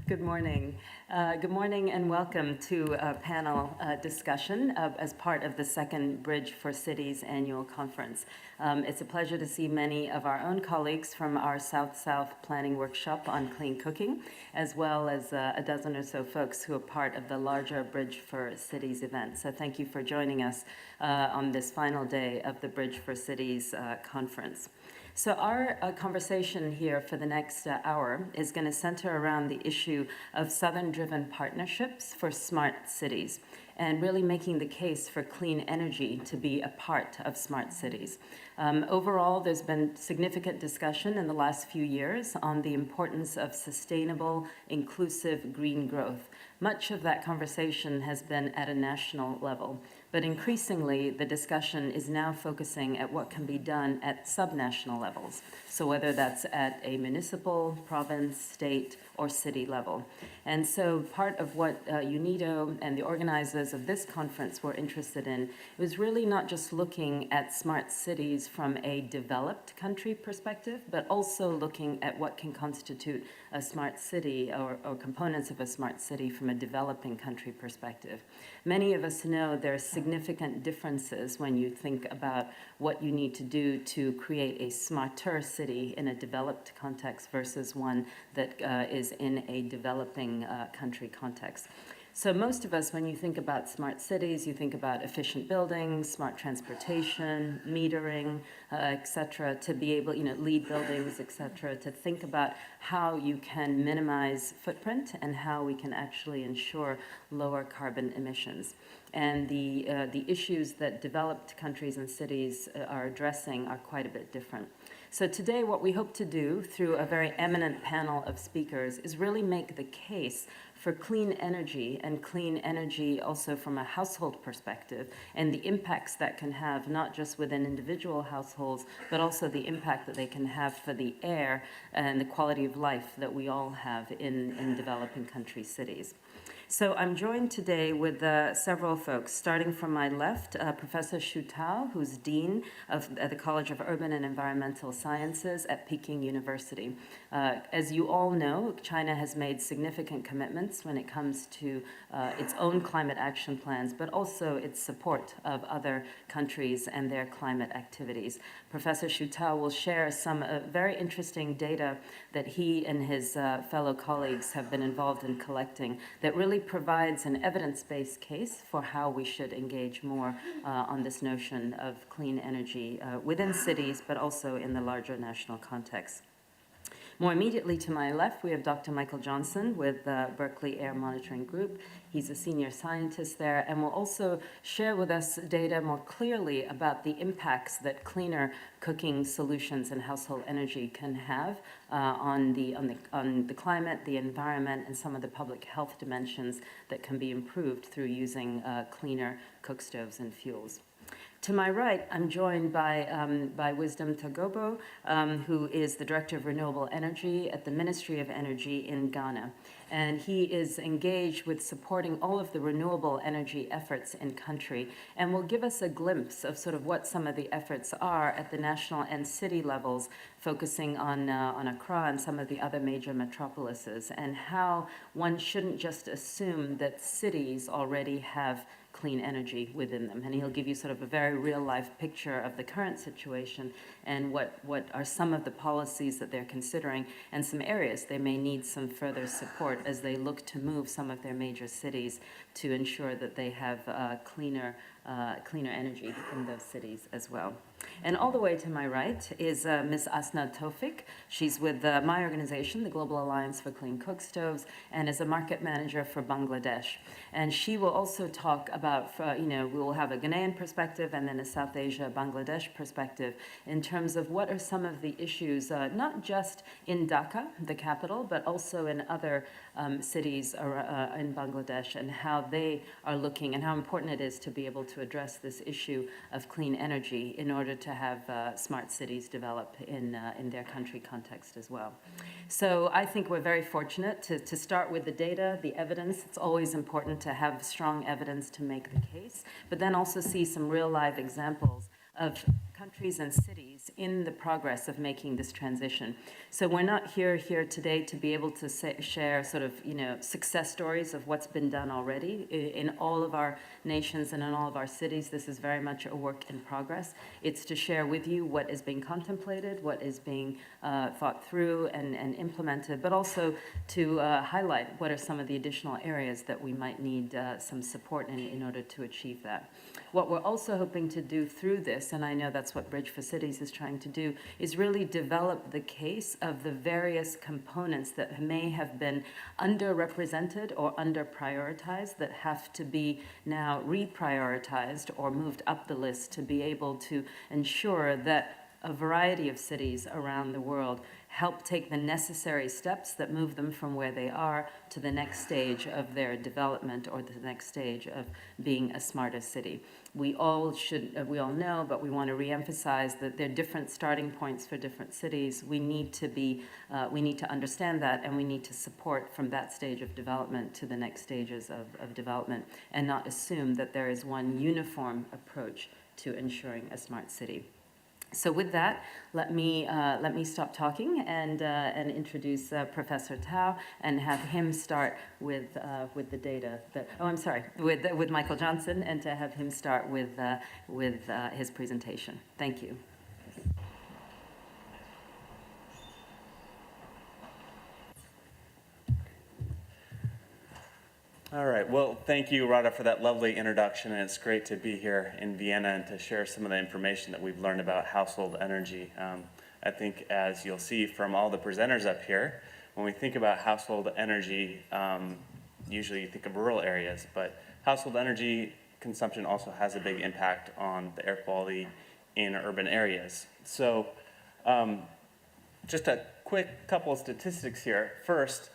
Good morning. Good morning and welcome to a panel discussion as part of the second Bridge for Cities annual conference. It's a pleasure to see many of our own colleagues from our South-South planning workshop on clean cooking, as well as a dozen or so folks who are part of the larger Bridge for Cities event. So thank you for joining us on this final day of the Bridge for Cities conference. So our conversation here for the next hour is going to center around the issue of Southern-driven partnerships for smart cities and really making the case for clean energy to be a part of smart cities. Overall, there's been significant discussion in the last few years on the importance of sustainable, inclusive green growth. Much of that conversation has been at a national level, but increasingly the discussion is now focusing at what can be done at subnational levels. So whether that's at a municipal, province, state, or city level. And so part of what UNIDO and the organizers of this conference were interested in was really not just looking at smart cities from a developed country perspective, but also looking at what can constitute a smart city or components of a smart city from a developing country perspective. Many of us know there are significant differences when you think about what you need to do to create a smarter city in a developed context versus one that is in a developing country context. So most of us, when you think about smart cities, you think about efficient buildings, smart transportation, metering, et cetera, to be able, LEED buildings, et cetera, to think about how you can minimize footprint and how we can actually ensure lower carbon emissions. And the issues that developed countries and cities are addressing are quite a bit different. So today what we hope to do through a very eminent panel of speakers is really make the case for clean energy and clean energy also from a household perspective and the impacts that can have not just within individual households, but also the impact that they can have for the air and the quality of life that we all have in developing country cities. So I'm joined today with several folks, starting from my left, Professor Xu Tao, who's Dean of the College of Urban and Environmental Sciences at Peking University. As you all know, China has made significant commitments when it comes to its own climate action plans, but also its support of other countries and their climate activities. Professor Xu Tao will share some very interesting data that he and his fellow colleagues have been involved in collecting that really provides an evidence-based case for how we should engage more on this notion of clean energy within cities, but also in the larger national context. More immediately to my left, we have Dr. Michael Johnson with Berkeley Air Monitoring Group. He's a senior scientist there and will also share with us data more clearly about the impacts that cleaner cooking solutions and household energy can have on the climate, the environment, and some of the public health dimensions that can be improved through using cleaner cook stoves and fuels. To my right, I'm joined by Wisdom Tagobo, who is the Director of Renewable Energy at the Ministry of Energy in Ghana. And he is engaged with supporting all of the renewable energy efforts in country and will give us a glimpse of sort of what some of the efforts are at the national and city levels, focusing on Accra and some of the other major metropolises, and how one shouldn't just assume that cities already have clean energy within them. And he'll give you sort of a very real-life picture of the current situation and what are some of the policies that they're considering and some areas they may need some further support as they look to move some of their major cities to ensure that they have cleaner energy in those cities as well. And all the way to my right is Ms. Asna Tofik. She's with my organization, the Global Alliance for Clean Cook Stoves, and is a market manager for Bangladesh. And she will also talk about, we will have a Ghanaian perspective and then a South Asia, Bangladesh perspective in terms of what are some of the issues, not just in Dhaka, the capital, but also in other cities in Bangladesh and how they are looking and how important it is to be able to address this issue of clean energy in order to have smart cities develop in their country context as well. So I think we're very fortunate to start with the data, the evidence. It's always important to have strong evidence to make the case, but then also see some real live examples of countries and cities in the progress of making this transition. So we're not here today to be able to share sort of, success stories of what's been done already in all of our nations and in all of our cities. This is very much a work in progress. It's to share with you what is being contemplated, what is being thought through and implemented, but also to highlight what are some of the additional areas that we might need some support in order to achieve that. What we're also hoping to do through this, and I know that's what Bridge for Cities is trying to do, is really develop the case of the various components that may have been underrepresented or under-prioritized that have to be now reprioritized or moved up the list to be able to ensure that a variety of cities around the world help take the necessary steps that move them from where they are to the next stage of their development or the next stage of being a smarter city. We all know, but we want to reemphasize that there are different starting points for different cities. We need to understand that, and we need to support from that stage of development to the next stages of development, and not assume that there is one uniform approach to ensuring a smart city. So with that, let me stop talking and introduce Professor Tao and have him start with the data. With Michael Johnson, and to have him start with his presentation. Thank you. All right, well, thank you, Rada, for that lovely introduction, and it's great to be here in Vienna and to share some of the information that we've learned about household energy. I think, as you'll see from all the presenters up here, when we think about household energy, usually you think of rural areas, but household energy consumption also has a big impact on the air quality in urban areas. So just a quick couple of statistics here. First,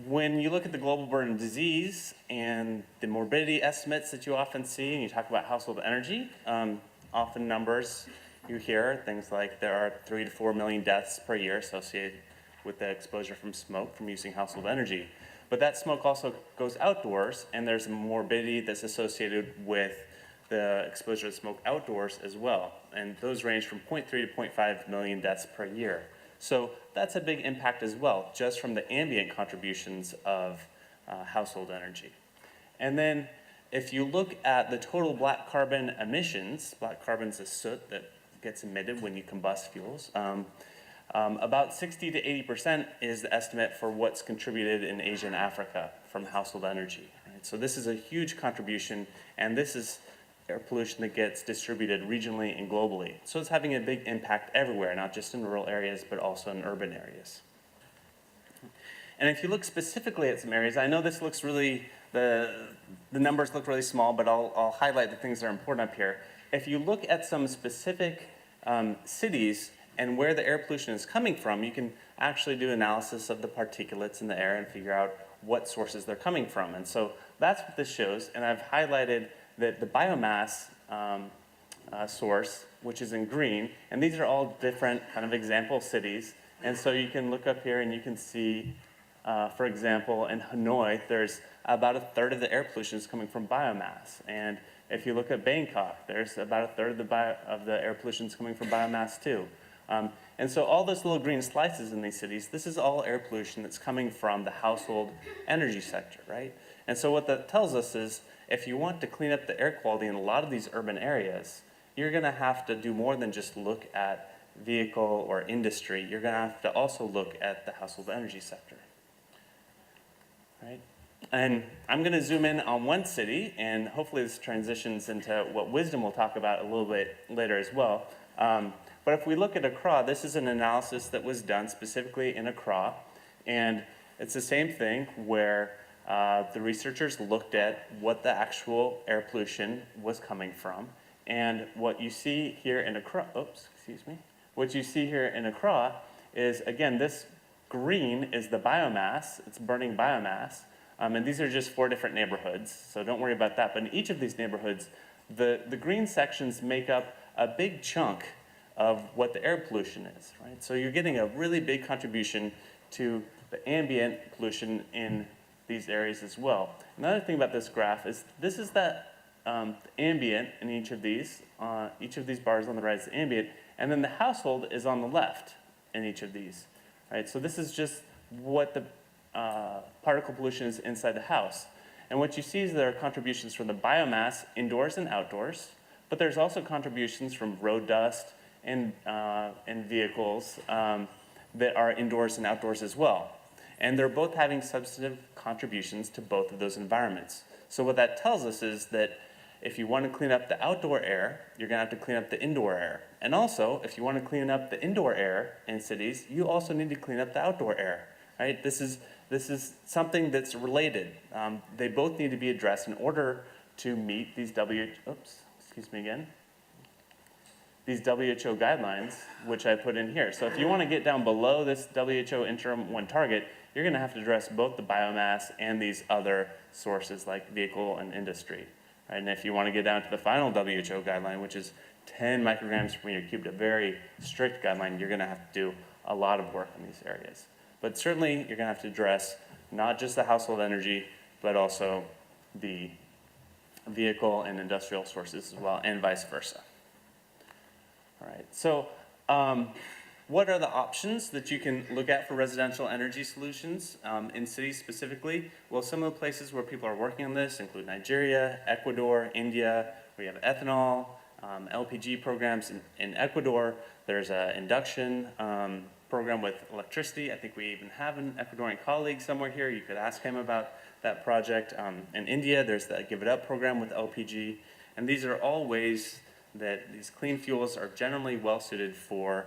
when you look at the global burden of disease and the morbidity estimates that you often see, and you talk about household energy, often numbers you hear, things like there are 3 to 4 million deaths per year associated with the exposure from smoke from using household energy. But that smoke also goes outdoors, and there's a morbidity that's associated with the exposure to smoke outdoors as well. And those range from 0.3 to 0.5 million deaths per year. So that's a big impact as well, just from the ambient contributions of household energy. And then if you look at the total black carbon emissions, black carbon is a soot that gets emitted when you combust fuels, about 60 to 80% is the estimate for what's contributed in Asia and Africa from household energy. Right? So this is a huge contribution, and this is air pollution that gets distributed regionally and globally. So it's having a big impact everywhere, not just in rural areas, but also in urban areas. And if you look specifically at some areas, I know this looks really, the numbers look really small, but I'll highlight the things that are important up here. If you look at some specific cities and where the air pollution is coming from, you can actually do analysis of the particulates in the air and figure out what sources they're coming from. And so that's what this shows, and I've highlighted the biomass source, which is in green, and these are all different kind of example cities. And so you can look up here and you can see, for example, in Hanoi, there's about a third of the air pollution is coming from biomass. And if you look at Bangkok, there's about a third of the air pollution is coming from biomass too. And so all those little green slices in these cities, this is all air pollution that's coming from the household energy sector, right? And so what that tells us is, if you want to clean up the air quality in a lot of these urban areas, you're going to have to do more than just look at vehicle or industry. You're going to have to also look at the household energy sector. Right? And I'm going to zoom in on one city, and hopefully this transitions into what Wisdom will talk about a little bit later as well. But if we look at Accra, this is an analysis that was done specifically in Accra, and it's the same thing where the researchers looked at what the actual air pollution was coming from. And what you see here in Accra, what you see here in Accra is, again, this green is the biomass, it's burning biomass. And these are just 4 different neighborhoods, so don't worry about that. But in each of these neighborhoods, the green sections make up a big chunk of what the air pollution is, right? So you're getting a really big contribution to the ambient pollution in these areas as well. Another thing about this graph is this is that ambient in each of these bars on the right is the ambient, and then the household is on the left in each of these, right? So this is just what the particle pollution is inside the house. And what you see is there are contributions from the biomass indoors and outdoors, but there's also contributions from road dust and vehicles that are indoors and outdoors as well. And they're both having substantive contributions to both of those environments. So what that tells us is that if you want to clean up the outdoor air, you're going to have to clean up the indoor air. And also, if you want to clean up the indoor air in cities, you also need to clean up the outdoor air, right? This is something that's related. They both need to be addressed in order to meet these these WHO guidelines, which I put in here. So if you want to get down below this WHO interim 1 target, you're going to have to address both the biomass and these other sources like vehicle and industry. Right? And if you want to get down to the final WHO guideline, which is 10 micrograms per meter cubed, a very strict guideline, you're going to have to do a lot of work in these areas. But certainly, you're going to have to address not just the household energy, but also the vehicle and industrial sources as well, and vice versa. All right, so what are the options that you can look at for residential energy solutions in cities specifically? Well, some of the places where people are working on this include Nigeria, Ecuador, India. We have ethanol, LPG programs in Ecuador. There's an induction program with electricity. I think we even have an Ecuadorian colleague somewhere here. You could ask him about that project. In India, there's the Give It Up program with LPG. And these are all ways that these clean fuels are generally well suited for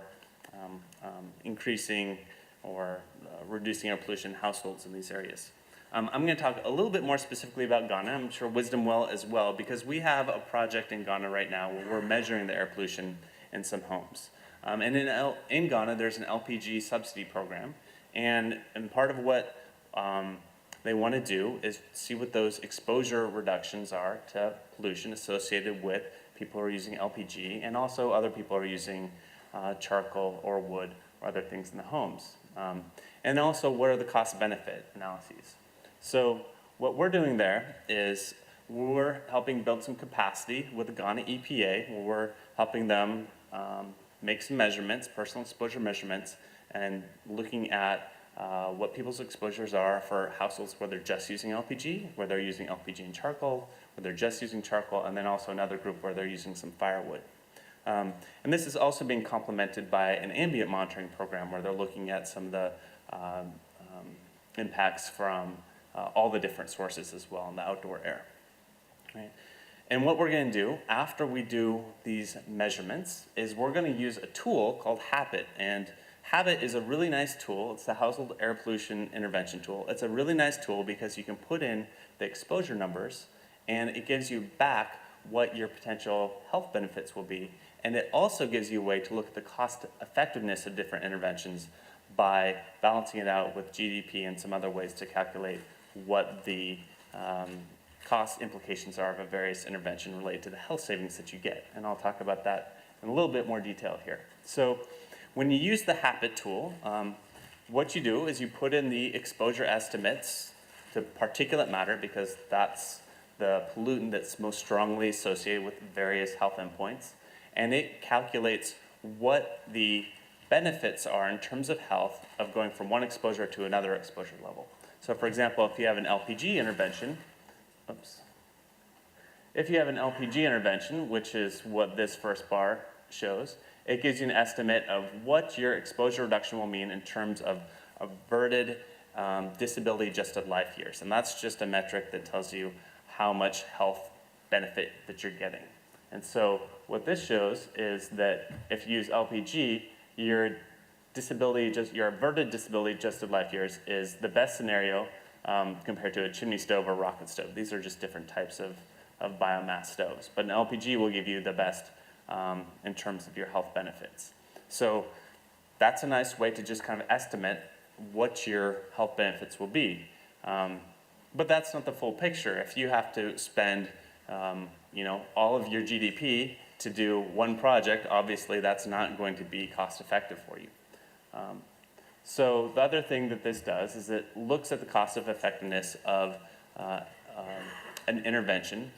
increasing or reducing air pollution in households in these areas. I'm going to talk a little bit more specifically about Ghana. I'm sure Wisdom will as well, because we have a project in Ghana right now where we're measuring the air pollution in some homes. And in Ghana, there's an LPG subsidy program, and part of what they want to do is see what those exposure reductions are to pollution associated with people who are using LPG, and also other people who are using charcoal or wood or other things in the homes. And also, what are the cost-benefit analyses? So what we're doing there is we're helping build some capacity with the Ghana EPA, where we're helping them make some measurements, personal exposure measurements, and looking at what people's exposures are for households where they're just using LPG, where they're using LPG and charcoal, where they're just using charcoal, and then also another group where they're using some firewood. And this is also being complemented by an ambient monitoring program where they're looking at some of the impacts from all the different sources as well in the outdoor air. Right? And what we're going to do after we do these measurements is we're going to use a tool called HABIT. And HABIT is a really nice tool. It's the Household Air Pollution Intervention Tool. It's a really nice tool because you can put in the exposure numbers and it gives you back what your potential health benefits will be. And it also gives you a way to look at the cost effectiveness of different interventions by balancing it out with GDP and some other ways to calculate what the cost implications are of a various intervention related to the health savings that you get. And I'll talk about that in a little bit more detail here. So when you use the HABIT tool, what you do is you put in the exposure estimates to particulate matter, because that's the pollutant that's most strongly associated with various health endpoints. And it calculates what the benefits are in terms of health of going from one exposure to another exposure level. So for example, if you have an LPG intervention, which is what this first bar shows, it gives you an estimate of what your exposure reduction will mean in terms of averted disability-adjusted life years. And that's just a metric that tells you how much health benefit that you're getting. And so what this shows is that if you use LPG, your averted disability-adjusted life years is the best scenario compared to a chimney stove or rocket stove. These are just different types of biomass stoves. But an LPG will give you the best in terms of your health benefits. So that's a nice way to just kind of estimate what your health benefits will be. But that's not the full picture. If you have to spend all of your GDP to do one project, obviously that's not going to be cost effective for you. So the other thing that this does is it looks at the cost of effectiveness of an intervention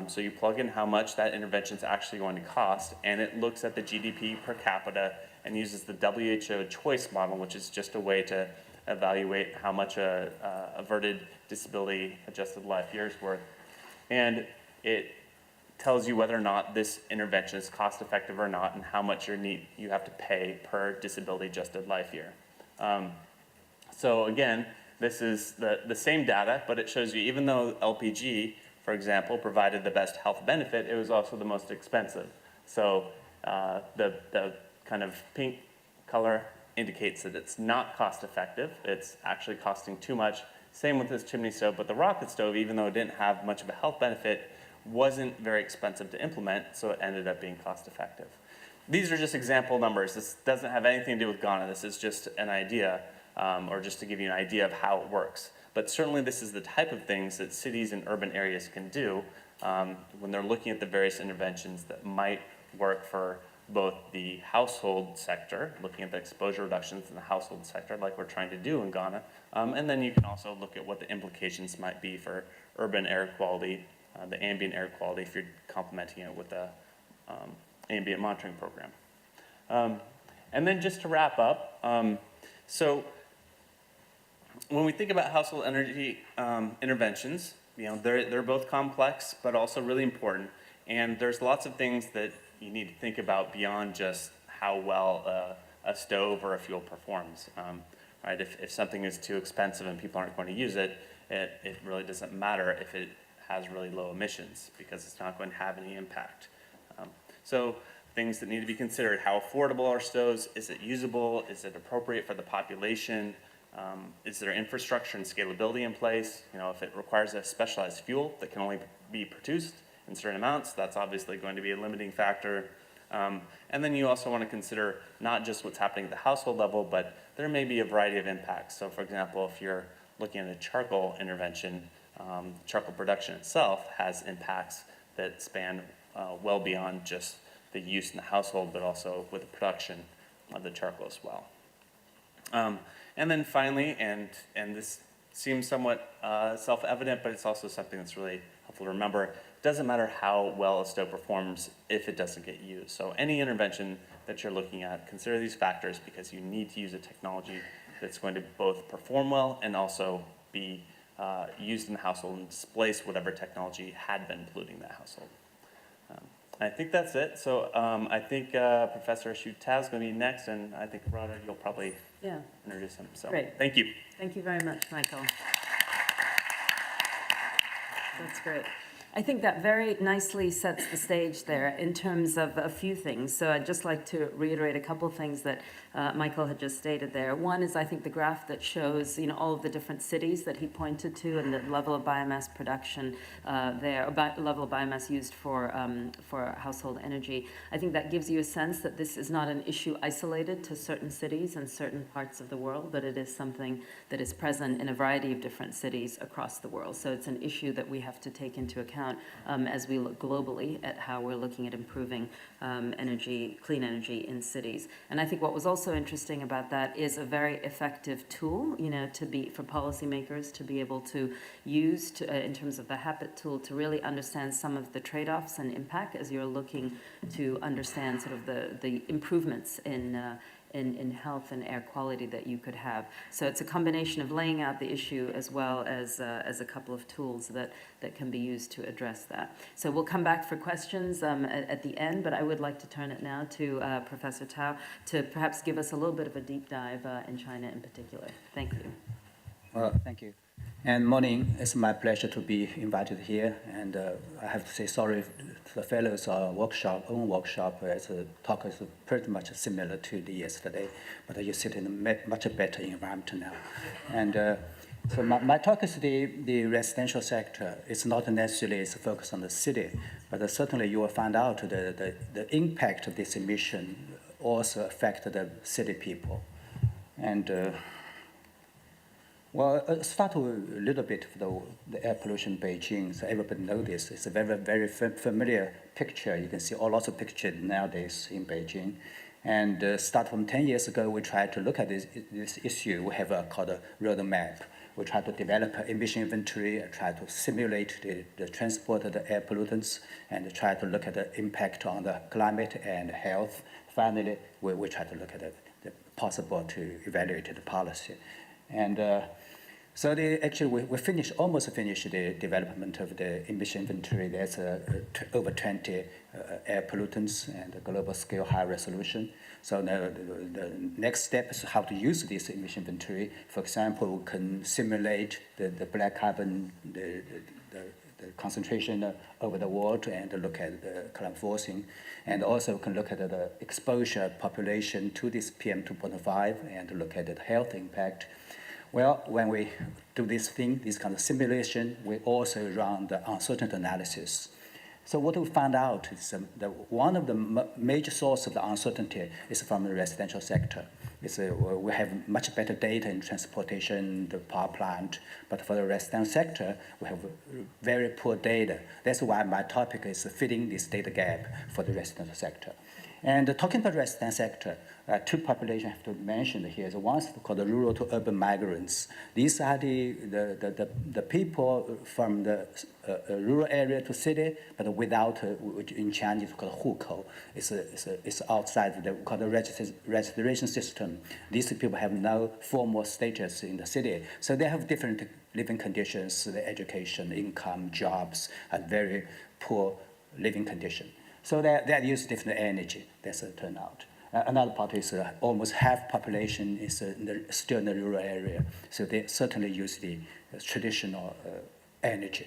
So you plug in how much that intervention is actually going to cost, and it looks at the GDP per capita and uses the WHO choice model, which is just a way to evaluate how much a averted disability adjusted life years worth. And it tells you whether or not this intervention is cost effective or not, and how much you have to pay per disability adjusted life year. So again, this is the same data, but it shows you even though LPG, for example, provided the best health benefit, it was also the most expensive. So the kind of pink color indicates that it's not cost effective. It's actually costing too much. Same with this chimney stove, but the rocket stove, even though it didn't have much of a health benefit, wasn't very expensive to implement, so it ended up being cost effective. These are just example numbers. This doesn't have anything to do with Ghana. This is just an idea, or just to give you an idea of how it works. But certainly this is the type of things that cities and urban areas can do when they're looking at the various interventions that might work for both the household sector, looking at the exposure reductions in the household sector like we're trying to do in Ghana, and then you can also look at what the implications might be for urban air quality, the ambient air quality if you're complementing it with the ambient monitoring program. And then just to wrap up, so when we think about household energy interventions, they're both complex but also really important, and there's lots of things that you need to think about beyond just how well a stove or a fuel performs. Right? If something is too expensive and people aren't going to use it, it really doesn't matter if it has really low emissions because it's not going to have any impact. So things that need to be considered: how affordable are stoves? Is it usable? Is it appropriate for the population? Is there infrastructure and scalability in place? If it requires a specialized fuel that can only be produced in certain amounts, that's obviously going to be a limiting factor. And then you also want to consider not just what's happening at the household level, but there may be a variety of impacts. So for example, if you're looking at a charcoal intervention, charcoal production itself has impacts that span well beyond just the use in the household, but also with the production of the charcoal as well. And then finally, and this seems somewhat self-evident, but it's also something that's really helpful to remember: it doesn't matter how well a stove performs if it doesn't get used. So any intervention that you're looking at, consider these factors because you need to use a technology that's going to both perform well and also be used in the household and displace whatever technology had been polluting that household. I think that's it. So I think Professor Shu Tao is going to be next, and I think, Rhoda, you'll probably introduce him. So Great. Thank you. Thank you very much, Michael. That's great. I think that very nicely sets the stage there in terms of a few things. So I'd just like to reiterate a couple of things that Michael had just stated there. One is, I think, the graph that shows, all of the different cities that he pointed to and the level of biomass production there, or level of biomass used for household energy. I think that gives you a sense that this is not an issue isolated to certain cities and certain parts of the world, but it is something that is present in a variety of different cities across the world. So it's an issue that we have to take into account as we look globally at how we're looking at improving clean energy in cities. And I think what was also interesting about that is a very effective tool, for policymakers to be able to use in terms of the habit tool to really understand some of the trade-offs and impact as you're looking to understand sort of the improvements in health and air quality that you could have. So it's a combination of laying out the issue as well as a couple of tools that can be used to address that. So we'll come back for questions at the end, but I would like to turn it now to Professor Tao to perhaps give us a little bit of a deep dive in China in particular. Thank you. Well, thank you. And morning, it's my pleasure to be invited here. And I have to say sorry to the fellows' own workshop, as the talk is pretty much similar to the yesterday, but you sit in a much better environment now. And so my talk is the residential sector. It's not necessarily focused on the city, but certainly you will find out the impact of this emission also affect the city people. And well, I'll start with a little bit of the air pollution in Beijing. So everybody knows this. It's a very, very familiar picture. You can see lots of pictures nowadays in Beijing. And start from 10 years ago, we tried to look at this issue. We have called a roadmap. We try to develop an emission inventory, try to simulate the transport of the air pollutants, and try to look at the impact on the climate and health. Finally, we try to look at the possible to evaluate the policy. And so actually, we almost finished the development of the emission inventory. There's over 20 air pollutants and a global scale high resolution. So now the next step is how to use this emission inventory. For example, we can simulate the black carbon, the concentration over the world and look at the climate forcing. And also can look at the exposure population to this PM2.5 and look at the health impact. Well, when we do this kind of simulation, we also run the uncertainty analysis. So what we found out is that one of the major sources of the uncertainty is from the residential sector. We have much better data in transportation, the power plant, but for the residential sector, we have very poor data. That's why my topic is filling this data gap for the residential sector. And talking about the residential sector, two populations I have to mention here. One is called the rural to urban migrants. These are the people from the rural area to city, but without, which in Chinese is called 户口. It's outside the registration system. These people have no formal status in the city. So they have different living conditions, the education, income, jobs, and very poor living condition. So they use different energy. That's a turnout. Another part is almost half population is still in the rural area. So they certainly use the traditional energy.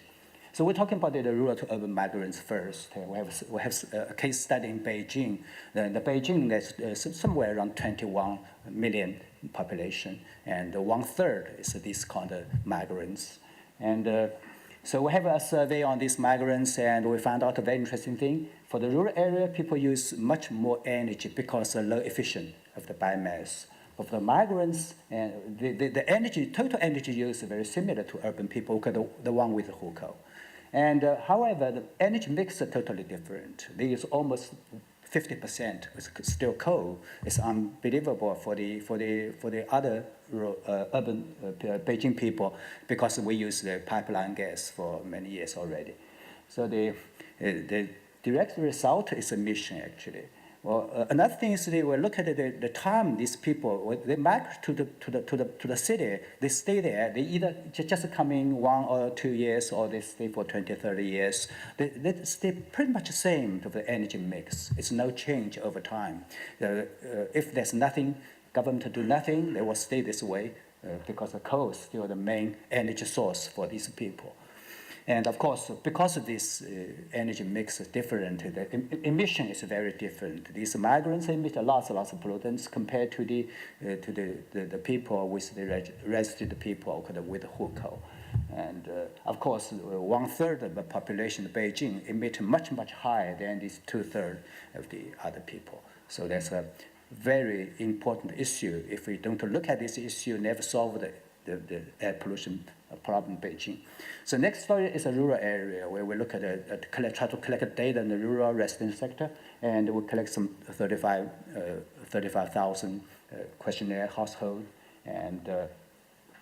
So we're talking about the rural to urban migrants first. We have a case study in Beijing. The Beijing, there's somewhere around 21 million population, and 1/3 is these kind of migrants. And so we have a survey on these migrants, and we found out a very interesting thing. For the rural area, people use much more energy because of low efficiency of the biomass. But for the migrants, the energy, total energy use is very similar to urban people, the one with the hukou. And however, the energy mix is totally different. They use almost 50%. It's still coal. It's unbelievable for the other urban Beijing people because we use the pipeline gas for many years already. So the direct result is emission actually. Well, another thing is we look at the time these people they migrate to the city. They stay there. They either just come in 1 or 2 years, or they stay for 20, 30 years. They stay pretty much the same to the energy mix. It's no change over time. If there's nothing, government do nothing, they will stay this way because the coal is still the main energy source for these people. And of course, because of this energy mix is different, the emission is very different. These migrants emit lots of pollutants compared to the people with the registered people with hukou. And of course, 1/3 of the population of Beijing emit much higher than these 2/3 of the other people. So that's a very important issue. If we don't look at this issue, never solve the air pollution problem in Beijing. So next story is a rural area where we look at try to collect data in the rural residential sector, and we collect some 35,000 questionnaire household, and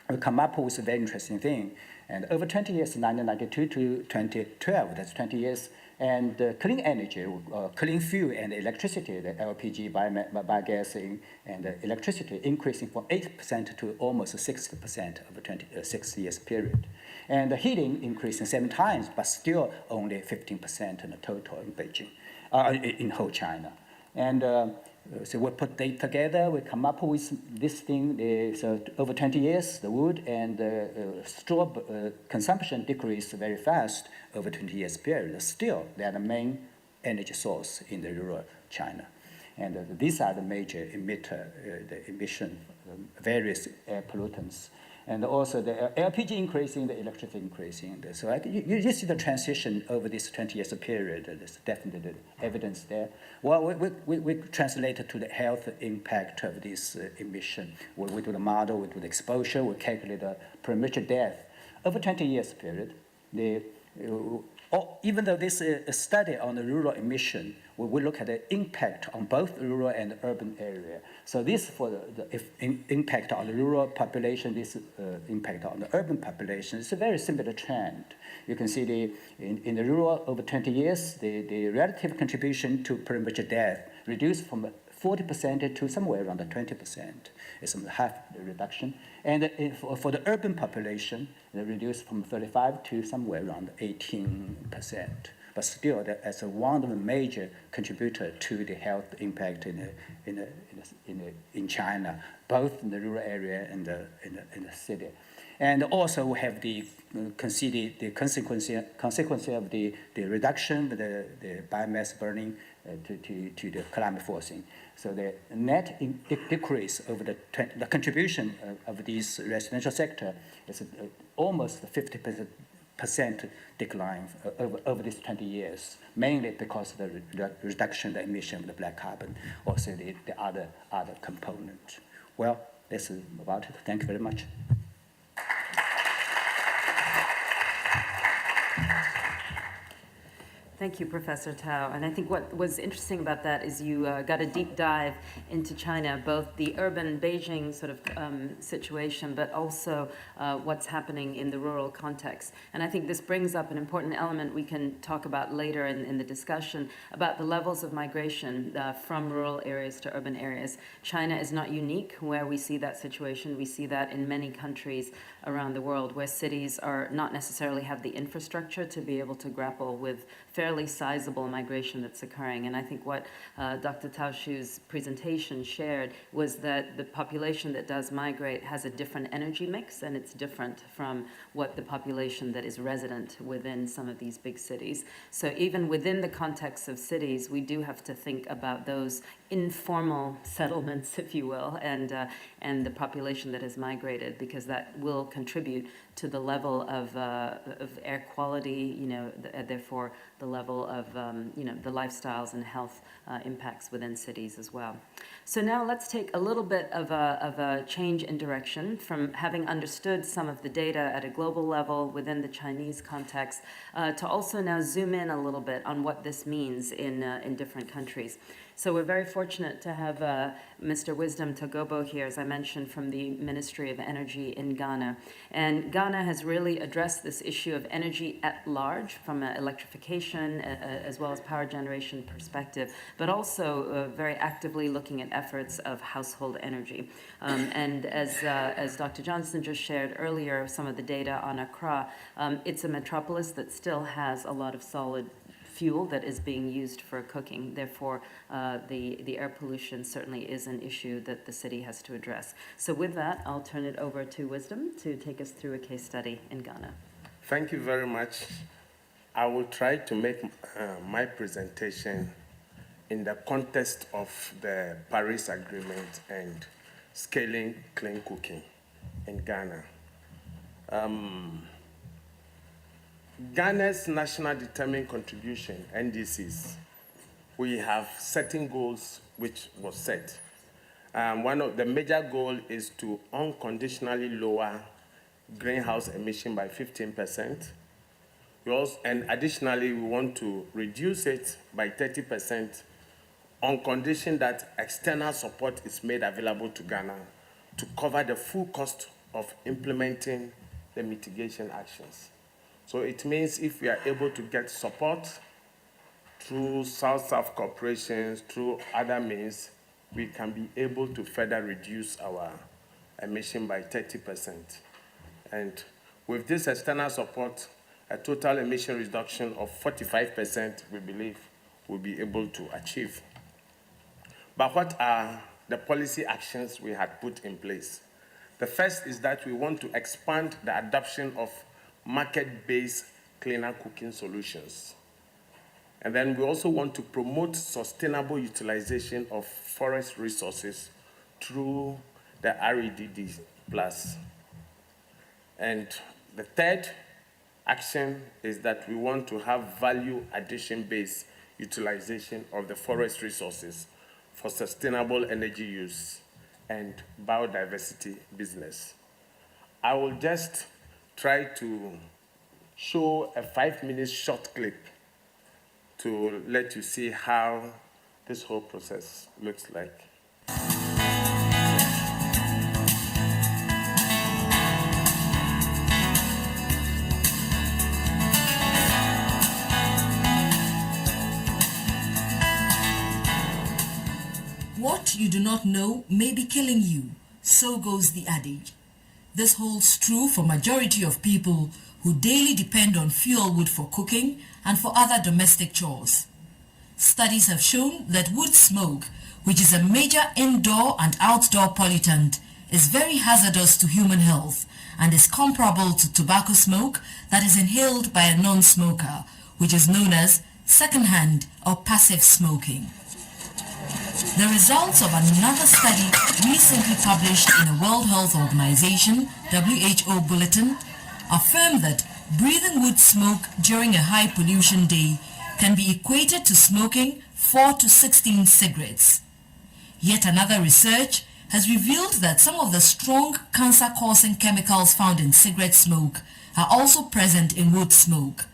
we come up with a very interesting thing. And over 20 years, 1992 to 2012, that's 20 years, and clean energy, clean fuel and electricity, the LPG, biogas, and electricity increasing from 8% to almost 60% over a 6 years period. And the heating increasing 7 times, but still only 15% in the total in Beijing, in whole China. And so we put data together, we come up with this thing. So over 20 years, the wood and straw consumption decreased very fast over 20 years period. Still, they are the main energy source in the rural China. And these are the major emitter, the emission, various air pollutants. And also the LPG increasing, the electricity increasing. So you see the transition over this 20 years period. There's definitely evidence there. Well, we translate it to the health impact of this emission. We do the model, we do the exposure, we calculate the premature death. Over 20 years period, even though this is a study on the rural emission, we will look at the impact on both rural and urban area. So this for the impact on the rural population, this impact on the urban population, it's a very similar trend. You can see in the rural over 20 years, the relative contribution to premature death reduced from 40% to somewhere around 20%. It's half the reduction. And for the urban population, it reduced from 35 to somewhere around 18%. But still, as one of the major contributor to the health impact in China, both in the rural area and in the city. And also we have the consider the consequence of the reduction, the biomass burning to the climate forcing. So the net decrease over the contribution of this residential sector is almost 50% decline over these 20 years, mainly because of the reduction in the emission of the black carbon, also the other component. Well, this is about it. Thank you very much. Thank you, Professor Tao. And I think what was interesting about that is you got a deep dive into China, both the urban Beijing sort of situation, but also what's happening in the rural context. And I think this brings up an important element we can talk about later in the discussion about the levels of migration from rural areas to urban areas. China is not unique where we see that situation. We see that in many countries around the world where cities are not necessarily have the infrastructure to be able to grapple with fairly sizable migration that's occurring. And I think what Dr. Tao Xu's presentation shared was that the population that does migrate has a different energy mix, and it's different from what the population that is resident within some of these big cities. So even within the context of cities, we do have to think about those informal settlements, if you will, and the population that has migrated, because that will contribute to the level of air quality, therefore the level of, the lifestyles and health impacts within cities as well. So now let's take a little bit of a change in direction from having understood some of the data at a global level within the Chinese context to also now zoom in a little bit on what this means in different countries. So we're very fortunate to have Mr. Wisdom Togobo here, as I mentioned, from the Ministry of Energy in Ghana. And Ghana has really addressed this issue of energy at large from an electrification as well as power generation perspective, but also very actively looking at efforts of household energy. And as Dr. Johnson just shared earlier, some of the data on Accra, it's a metropolis that still has a lot of solid fuel that is being used for cooking. Therefore, the air pollution certainly is an issue that the city has to address. So with that, I'll turn it over to Wisdom to take us through a case study in Ghana. Thank you very much. I will try to make my presentation in the context of the Paris Agreement and scaling clean cooking in Ghana. Ghana's National Determined Contribution, NDCs, we have certain goals which was set. One of the major goals is to unconditionally lower greenhouse emission by 15%. And additionally, we want to reduce it by 30% on condition that external support is made available to Ghana to cover the full cost of implementing the mitigation actions. So it means if we are able to get support through South-South corporations, through other means, we can be able to further reduce our emission by 30%. And with this external support, a total emission reduction of 45%, we believe, we'll be able to achieve. But what are the policy actions we had put in place? The first is that we want to expand the adoption of market-based cleaner cooking solutions. And then we also want to promote sustainable utilization of forest resources through the REDD+. And the third action is that we want to have value addition-based utilization of the forest resources for sustainable energy use and biodiversity business. I will just try to show a 5-minute short clip to let you see how this whole process looks like. What you do not know may be killing you, so goes the adage. This holds true for majority of people who daily depend on fuel wood for cooking and for other domestic chores. Studies have shown that wood smoke, which is a major indoor and outdoor pollutant, is very hazardous to human health and is comparable to tobacco smoke that is inhaled by a non-smoker, which is known as secondhand or passive smoking. The results of another study recently published in a World Health Organization (WHO) bulletin affirm that breathing wood smoke during a high pollution day can be equated to smoking 4 to 16 cigarettes. Yet another research has revealed that some of the strong cancer-causing chemicals found in cigarette smoke are also present in wood smoke.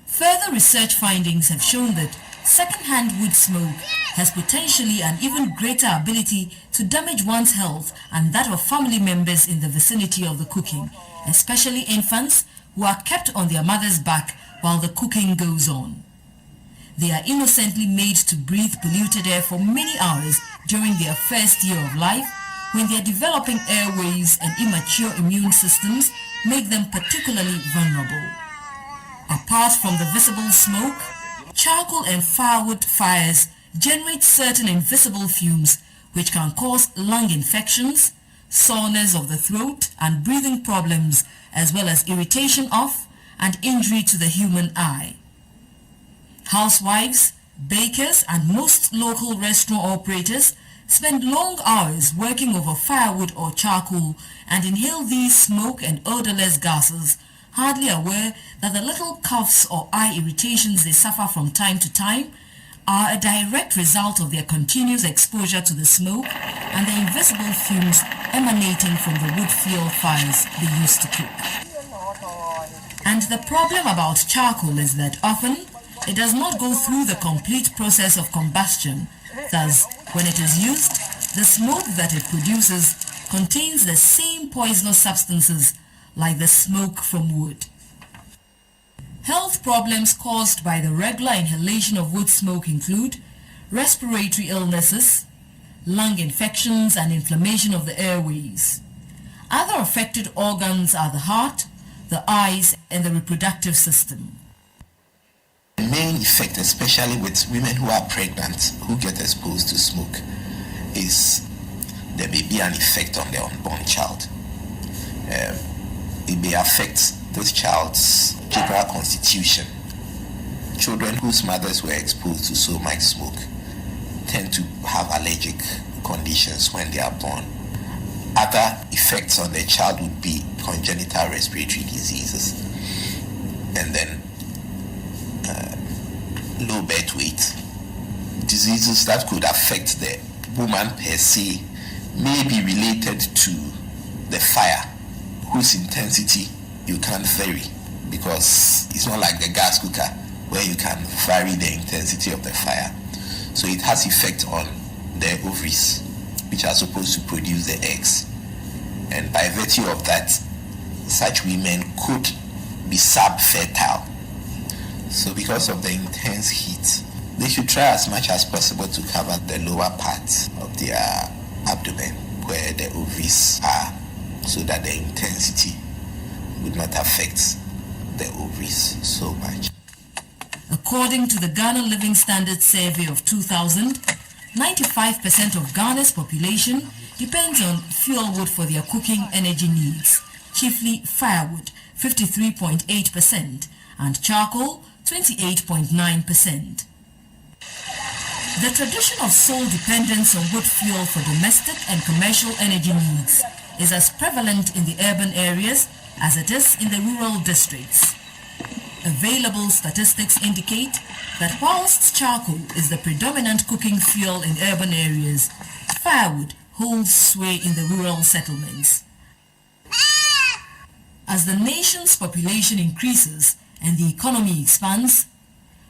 Further research findings have shown that second-hand wood smoke has potentially an even greater ability to damage one's health and that of family members in the vicinity of the cooking, especially infants who are kept on their mother's back while the cooking goes on. They are innocently made to breathe polluted air for many hours during their first year of life, when their developing airways and immature immune systems make them particularly vulnerable. Apart from the visible smoke, charcoal and firewood fires generate certain invisible fumes which can cause lung infections, soreness of the throat and breathing problems, as well as irritation of and injury to the human eye. Housewives, bakers and most local restaurant operators spend long hours working over firewood or charcoal and inhale these smoke and odorless gases, hardly aware that the little coughs or eye irritations they suffer from time to time are a direct result of their continuous exposure to the smoke and the invisible fumes emanating from the wood fuel fires they used to cook. And the problem about charcoal is that often it does not go through the complete process of combustion. Thus, when it is used, the smoke that it produces contains the same poisonous substances like the smoke from wood. Health problems caused by the regular inhalation of wood smoke include respiratory illnesses, lung infections and inflammation of the airways. Other affected organs are the heart, the eyes and the reproductive system. The main effect, especially with women who are pregnant who get exposed to smoke, is there may be an effect on the unborn child. It may affect this child's general constitution. Children whose mothers were exposed to so much smoke tend to have allergic conditions when they are born. Other effects on the child would be congenital respiratory diseases, and then low birth weight. Diseases that could affect the woman per se may be related to the fire, whose intensity you can't vary, because it's not like the gas cooker where you can vary the intensity of the fire. So it has effect on the ovaries, which are supposed to produce the eggs. And by virtue of that, such women could be subfertile. So because of the intense heat, they should try as much as possible to cover the lower part of their abdomen where the ovaries are, so that the intensity would not affect the ovaries so much. According to the Ghana Living Standards Survey of 2000, 95% of Ghana's population depends on fuel wood for their cooking energy needs, chiefly firewood, 53.8%, and charcoal, 28.9%. The tradition of sole dependence on wood fuel for domestic and commercial energy needs is as prevalent in the urban areas as it is in the rural districts. Available statistics indicate that whilst charcoal is the predominant cooking fuel in urban areas, firewood holds sway in the rural settlements. As the nation's population increases and the economy expands,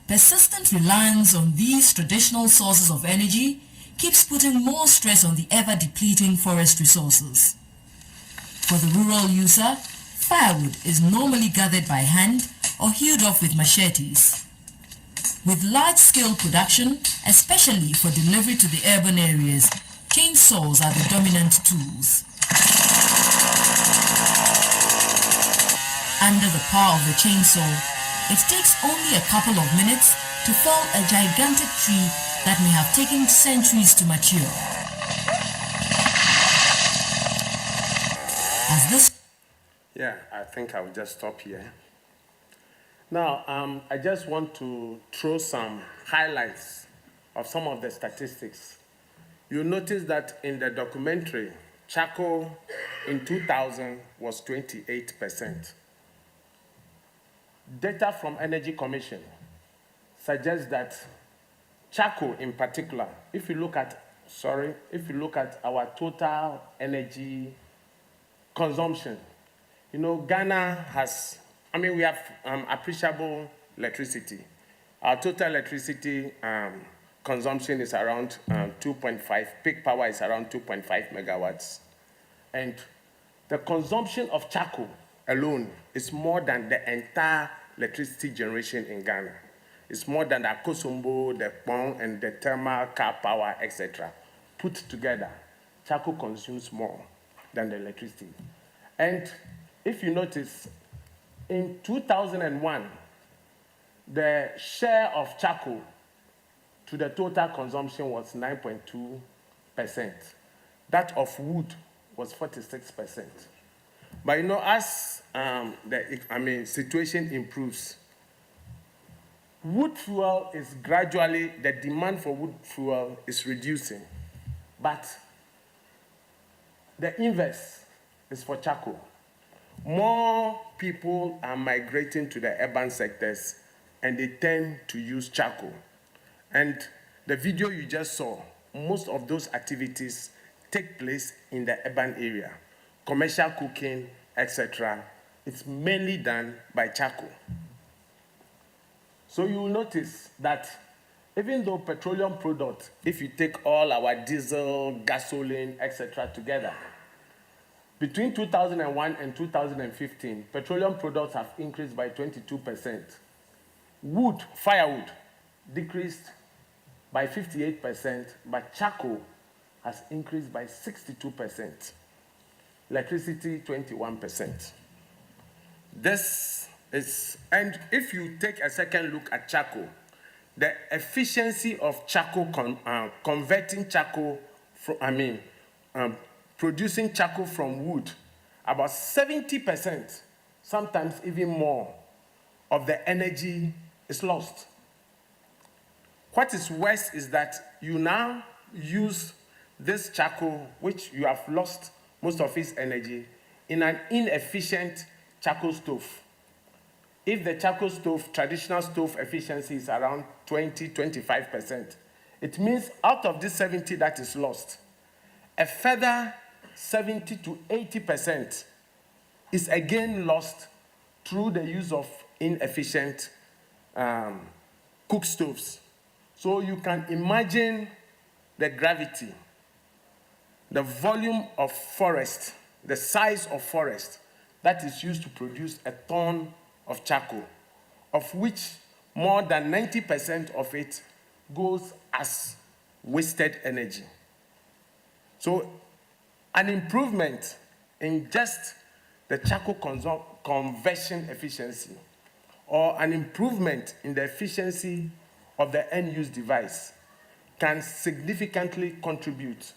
persistent reliance on these traditional sources of energy keeps putting more stress on the ever-depleting forest resources. For the rural user, firewood is normally gathered by hand or hewed off with machetes. With large-scale production, especially for delivery to the urban areas, chainsaws are the dominant tools. Under the power of the chainsaw, it takes only a couple of minutes to fell a gigantic tree that may have taken centuries to mature. As this Yeah, I think I'll just stop here. Now, I just want to throw some highlights of some of the statistics. You'll notice that in the documentary, charcoal in 2000 was 28%. Data from Energy Commission suggests that charcoal in particular, if you look at our total energy consumption, you know, Ghana has, we have appreciable electricity. Our total electricity consumption is around 2.5, peak power is around 2.5 megawatts. And the consumption of charcoal alone is more than the entire electricity generation in Ghana. It's more than the Akosombo, the Kpong, and the thermal car power, etc. Put together, charcoal consumes more than the electricity. And if you notice, in 2001, the share of charcoal to the total consumption was 9.2%. That of wood was 46%. But you know, as the situation improves, wood fuel is gradually, the demand for wood fuel is reducing. But the inverse is for charcoal. More people are migrating to the urban sectors and they tend to use charcoal. And the video you just saw, most of those activities take place in the urban area. Commercial cooking, etc. It's mainly done by charcoal. So you will notice that even though petroleum products, if you take all our diesel, gasoline, etc. together, between 2001 and 2015, petroleum products have increased by 22%. Wood, firewood, decreased by 58%, but charcoal has increased by 62%. Electricity, 21%. This is, and if you take a second look at charcoal, the efficiency of charcoal, converting charcoal from, producing charcoal from wood, about 70%, sometimes even more, of the energy is lost. What is worse is that you now use this charcoal, which you have lost most of its energy, in an inefficient charcoal stove. If the charcoal stove, traditional stove efficiency is around 20-25%, it means out of this 70 that is lost, a further 70 to 80% is again lost through the use of inefficient cook stoves. So you can imagine the gravity, the volume of forest, the size of forest that is used to produce a ton of charcoal, of which more than 90% of it goes as wasted energy. So an improvement in just the charcoal conversion efficiency, or an improvement in the efficiency of the end-use device, can significantly contribute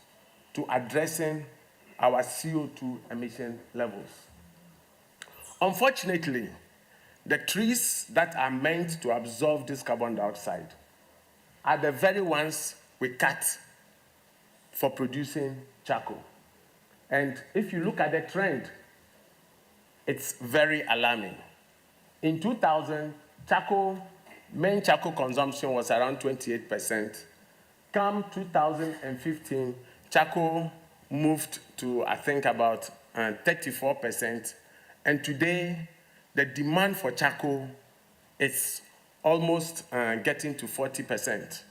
to addressing our CO2 emission levels. Unfortunately, the trees that are meant to absorb this carbon dioxide are the very ones we cut for producing charcoal. And if you look at the trend, it's very alarming. In 2000, main charcoal consumption was around 28%. Come 2015, charcoal moved to, I think, about 34%. And today, the demand for charcoal is almost getting to 40%.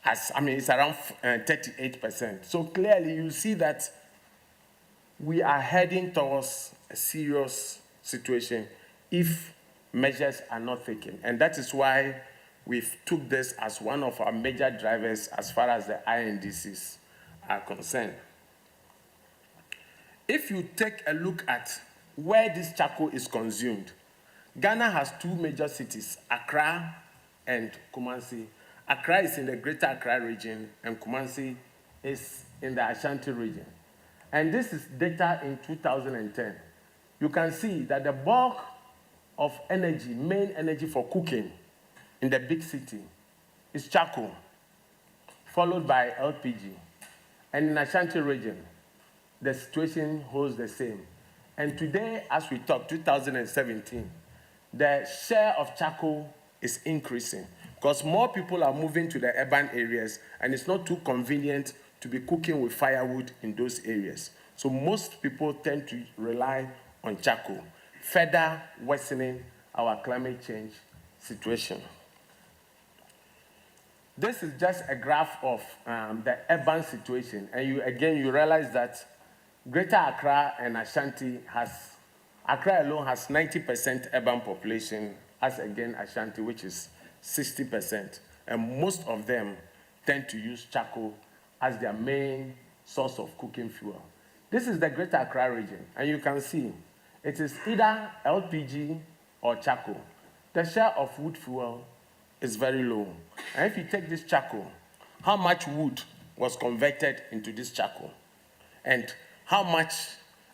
It's around 38%. So clearly, you see that we are heading towards a serious situation if measures are not taken. And that is why we've took this as one of our major drivers as far as the INDCs are concerned. If you take a look at where this charcoal is consumed, Ghana has two major cities, Accra and Kumasi. Accra is in the Greater Accra region, and Kumasi is in the Ashanti region. And this is data in 2010. You can see that the bulk of energy, main energy for cooking in the big city is charcoal, followed by LPG. And in Ashanti region, the situation holds the same. And today, as we talk, 2017, the share of charcoal is increasing because more people are moving to the urban areas, and it's not too convenient to be cooking with firewood in those areas. So most people tend to rely on charcoal, further worsening our climate change situation. This is just a graph of the urban situation, and you realize that Greater Accra and Ashanti Accra alone has 90% urban population, as again Ashanti, which is 60%. And most of them tend to use charcoal as their main source of cooking fuel. This is the Greater Accra region, and you can see it is either LPG or charcoal. The share of wood fuel is very low. And if you take this charcoal, how much wood was converted into this charcoal? And how much,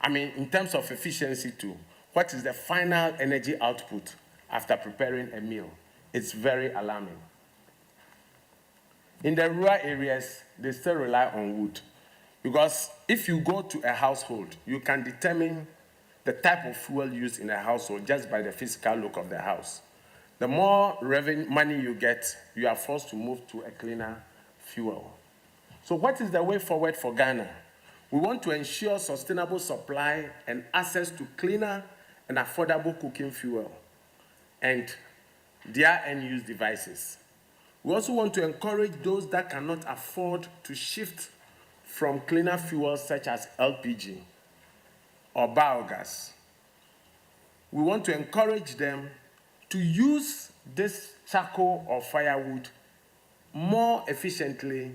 in terms of efficiency too, what is the final energy output after preparing a meal? It's very alarming. In the rural areas, they still rely on wood. Because if you go to a household, you can determine the type of fuel used in a household just by the physical look of the house. The more money you get, you are forced to move to a cleaner fuel. So what is the way forward for Ghana? We want to ensure sustainable supply and access to cleaner and affordable cooking fuel and their end-use devices. We also want to encourage those that cannot afford to shift from cleaner fuels such as LPG or biogas. We want to encourage them to use this charcoal or firewood more efficiently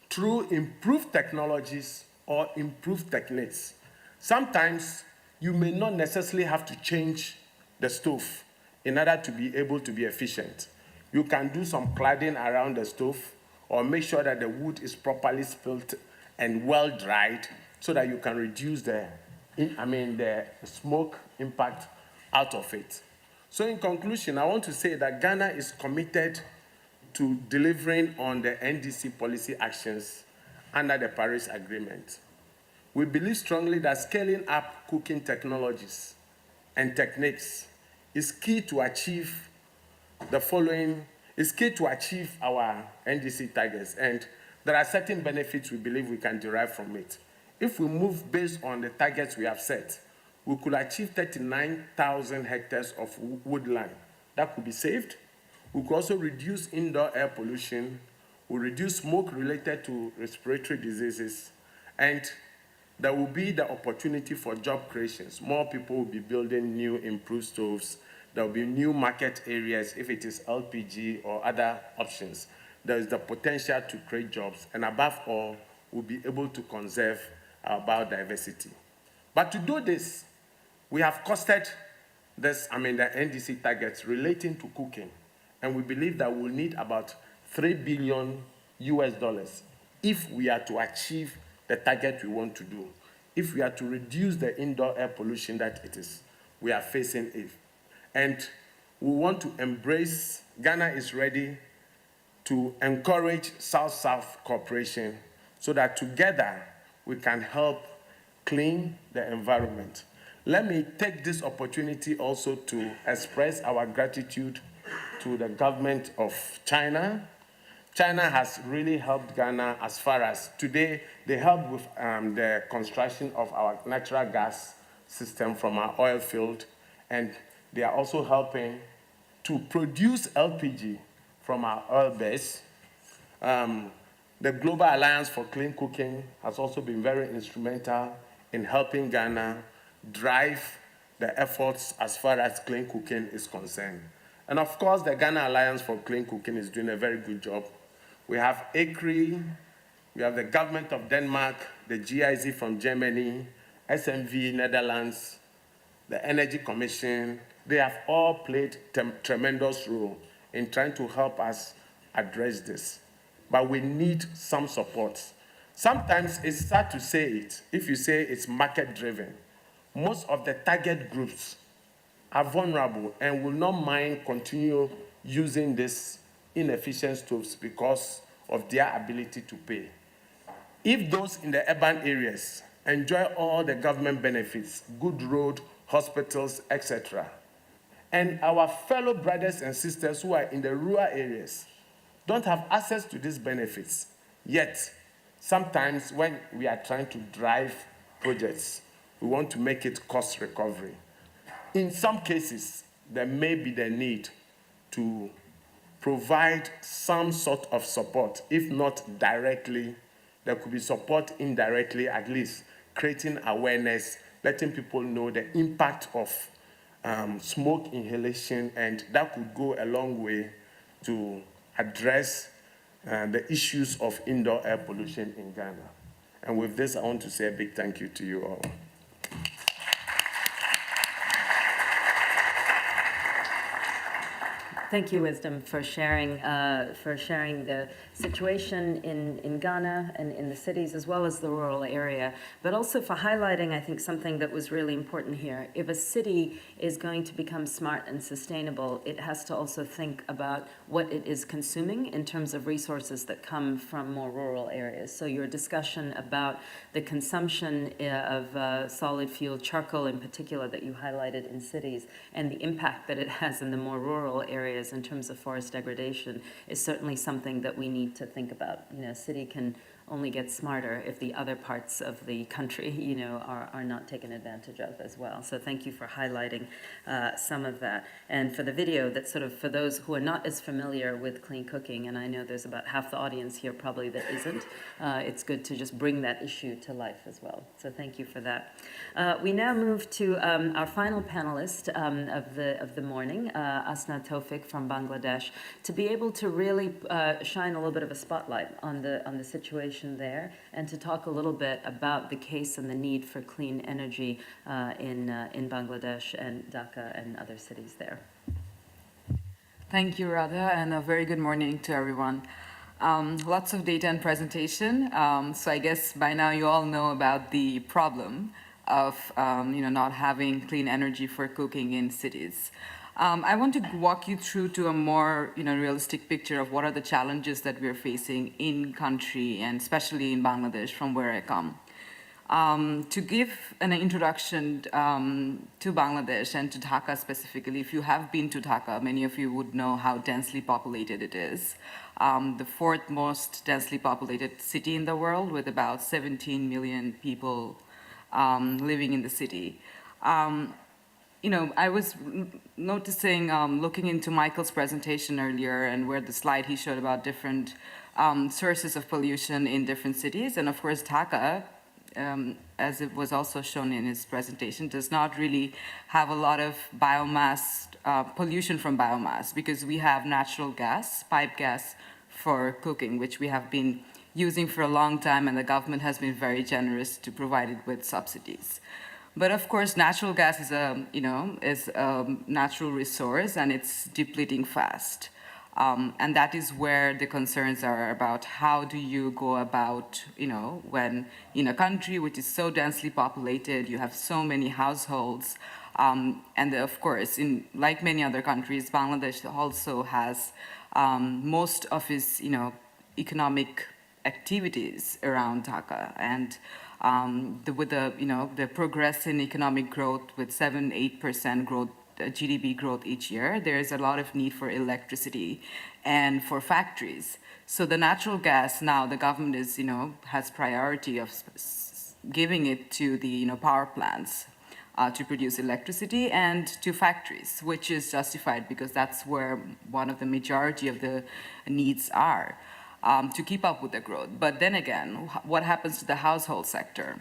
through improved technologies or improved techniques. Sometimes you may not necessarily have to change the stove in order to be able to be efficient. You can do some cladding around the stove or make sure that the wood is properly spilt and well dried so that you can reduce the smoke impact out of it. So in conclusion, I want to say that Ghana is committed to delivering on the NDC policy actions under the Paris Agreement. We believe strongly that scaling up cooking technologies and techniques is key to achieve our NDC targets, and there are certain benefits we believe we can derive from it. If we move based on the targets we have set, we could achieve 39,000 hectares of woodland that could be saved. We could also reduce indoor air pollution, we reduce smoke related to respiratory diseases, and there will be the opportunity for job creations. More people will be building new improved stoves. There will be new market areas if it is LPG or other options. There is the potential to create jobs, and above all, we'll be able to conserve our biodiversity. But to do this, we have costed the NDC targets relating to cooking, and we believe that we'll need about $3 billion if we are to achieve the target we want to do, if we are to reduce the indoor air pollution that we are facing. And we want to embrace, Ghana is ready to encourage South-South cooperation so that together we can help clean the environment. Let me take this opportunity also to express our gratitude to the government of China. China has really helped Ghana as far as today, they help with the construction of our natural gas system from our oil field, and they are also helping to produce LPG from our oil base. The Global Alliance for Clean Cooking has also been very instrumental in helping Ghana drive the efforts as far as clean cooking is concerned. And of course, the Ghana Alliance for Clean Cooking is doing a very good job. We have ECRI, we have the government of Denmark, the GIZ from Germany, SMV, Netherlands, the Energy Commission. They have all played tremendous role in trying to help us address this. But we need some support. Sometimes it's sad to say it, if you say it's market-driven. Most of the target groups are vulnerable and will not mind continue using these inefficient stoves because of their ability to pay. If those in the urban areas enjoy all the government benefits, good road, hospitals, etc., and our fellow brothers and sisters who are in the rural areas don't have access to these benefits, yet sometimes when we are trying to drive projects, we want to make it cost recovery. In some cases, there may be the need to provide some sort of support, if not directly, there could be support indirectly, at least creating awareness, letting people know the impact of smoke inhalation, and that could go a long way to address the issues of indoor air pollution in Ghana. And with this, I want to say a big thank you to you all. Thank you, Wisdom, for sharing the situation in Ghana and in the cities as well as the rural area, but also for highlighting, I think, something that was really important here. If a city is going to become smart and sustainable, it has to also think about what it is consuming in terms of resources that come from more rural areas. So your discussion about the consumption of solid fuel, charcoal in particular, that you highlighted in cities, and the impact that it has in the more rural areas in terms of forest degradation is certainly something that we need to think about. You know, a city can only get smarter if the other parts of the country, you know, are not taken advantage of as well. So thank you for highlighting some of that. And for the video, that sort of, for those who are not as familiar with clean cooking, and I know there's about half the audience here probably that isn't, it's good to just bring that issue to life as well. So thank you for that. We now move to our final panelist of the morning, Asna Tawfiq from Bangladesh, to be able to really shine a little bit of a spotlight on the situation there, and to talk a little bit about the case and the need for clean energy in Bangladesh and Dhaka and other cities there. Thank you, Radha, and a very good morning to everyone. Lots of data and presentation. So I guess by now you all know about the problem of not having clean energy for cooking in cities. I want to walk you through to a more realistic picture of what are the challenges that we're facing in country, and especially in Bangladesh, from where I come. To give an introduction to Bangladesh and to Dhaka specifically, if you have been to Dhaka, many of you would know how densely populated it is. The fourth most densely populated city in the world, with about 17 million people living in the city. I was noticing, looking into Michael's presentation earlier, and where the slide he showed about different sources of pollution in different cities. And of course, Dhaka, as it was also shown in his presentation, does not really have a lot of biomass, pollution from biomass, because we have natural gas, pipe gas for cooking, which we have been using for a long time, and the government has been very generous to provide it with subsidies. But of course, natural gas is a natural resource, and it's depleting fast. And that is where the concerns are about how do you go about, when in a country which is so densely populated, you have so many households, and of course, like many other countries, Bangladesh also has most of its, economic activities around Dhaka, and with the progress in economic growth with 7-8% growth, GDP growth each year, there is a lot of need for electricity and for factories. So the natural gas now, the government has priority of giving it to the power plants to produce electricity, and to factories, which is justified because that's where one of the majority of the needs are to keep up with the growth. But then again, what happens to the household sector?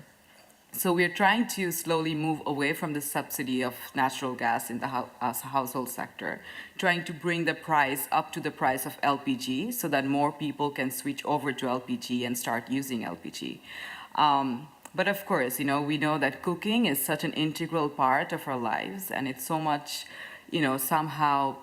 So we're trying to slowly move away from the subsidy of natural gas in the household sector, trying to bring the price up to the price of LPG so that more people can switch over to LPG and start using LPG. But of course, we know that cooking is such an integral part of our lives, and it's so much, somehow,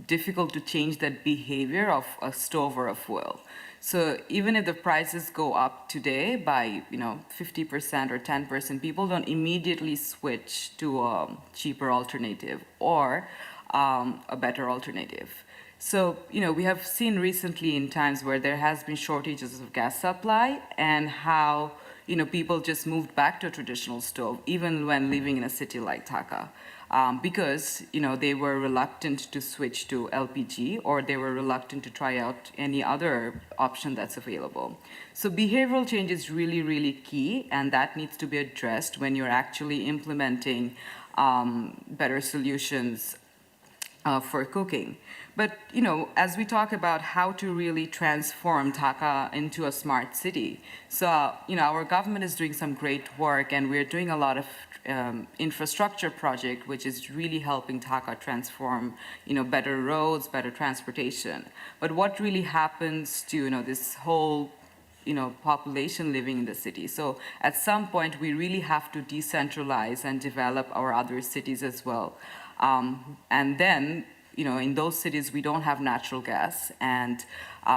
difficult to change that behavior of a stove or a fuel. So even if the prices go up today by 50% or 10%, people don't immediately switch to a cheaper alternative or a better alternative. So we have seen recently in times where there has been shortages of gas supply, and how people just moved back to a traditional stove even when living in a city like Dhaka. Because they were reluctant to switch to LPG, or they were reluctant to try out any other option that's available. So behavioral change is really, really key, and that needs to be addressed when you're actually implementing better solutions for cooking. But as we talk about how to really transform Dhaka into a smart city, so our government is doing some great work, and we're doing a lot of infrastructure project, which is really helping Dhaka transform, better roads, better transportation. But what really happens to, this whole, population living in the city? So at some point, we really have to decentralize and develop our other cities as well. And then, in those cities, we don't have natural gas, and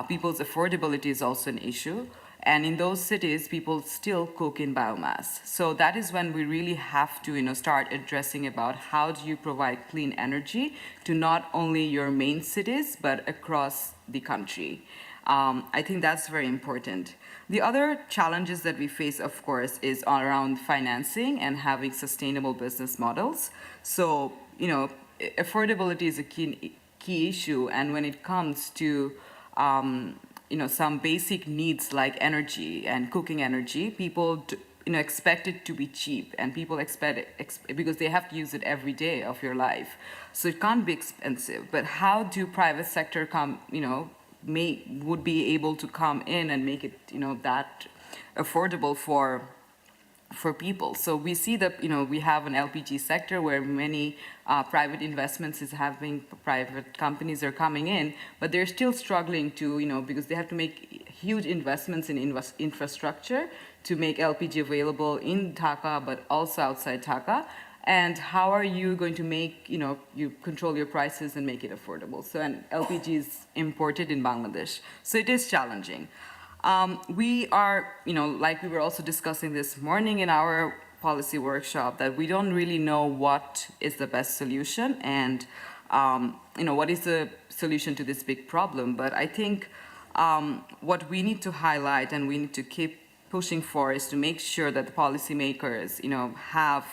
people's affordability is also an issue. And in those cities, people still cook in biomass. So that is when we really have to, start addressing about how do you provide clean energy to not only your main cities, but across the country. I think that's very important. The other challenges that we face, of course, is around financing and having sustainable business models. So, affordability is a key issue, and when it comes to some basic needs like energy and cooking energy, people expect it to be cheap, and people expect it because they have to use it every day of your life. So it can't be expensive. But how do private sector would be able to come in and make it that affordable for people? So we see that we have an LPG sector where many private investments is having, private companies are coming in, but they're still struggling to because they have to make huge investments in infrastructure to make LPG available in Dhaka but also outside Dhaka. And how are you going to make you control your prices and make it affordable? So, and LPG is imported in Bangladesh, so it is challenging. We are, like we were also discussing this morning in our policy workshop, that we don't really know what is the best solution and, what is the solution to this big problem. But I think what we need to highlight and we need to keep pushing for is to make sure that the policymakers, have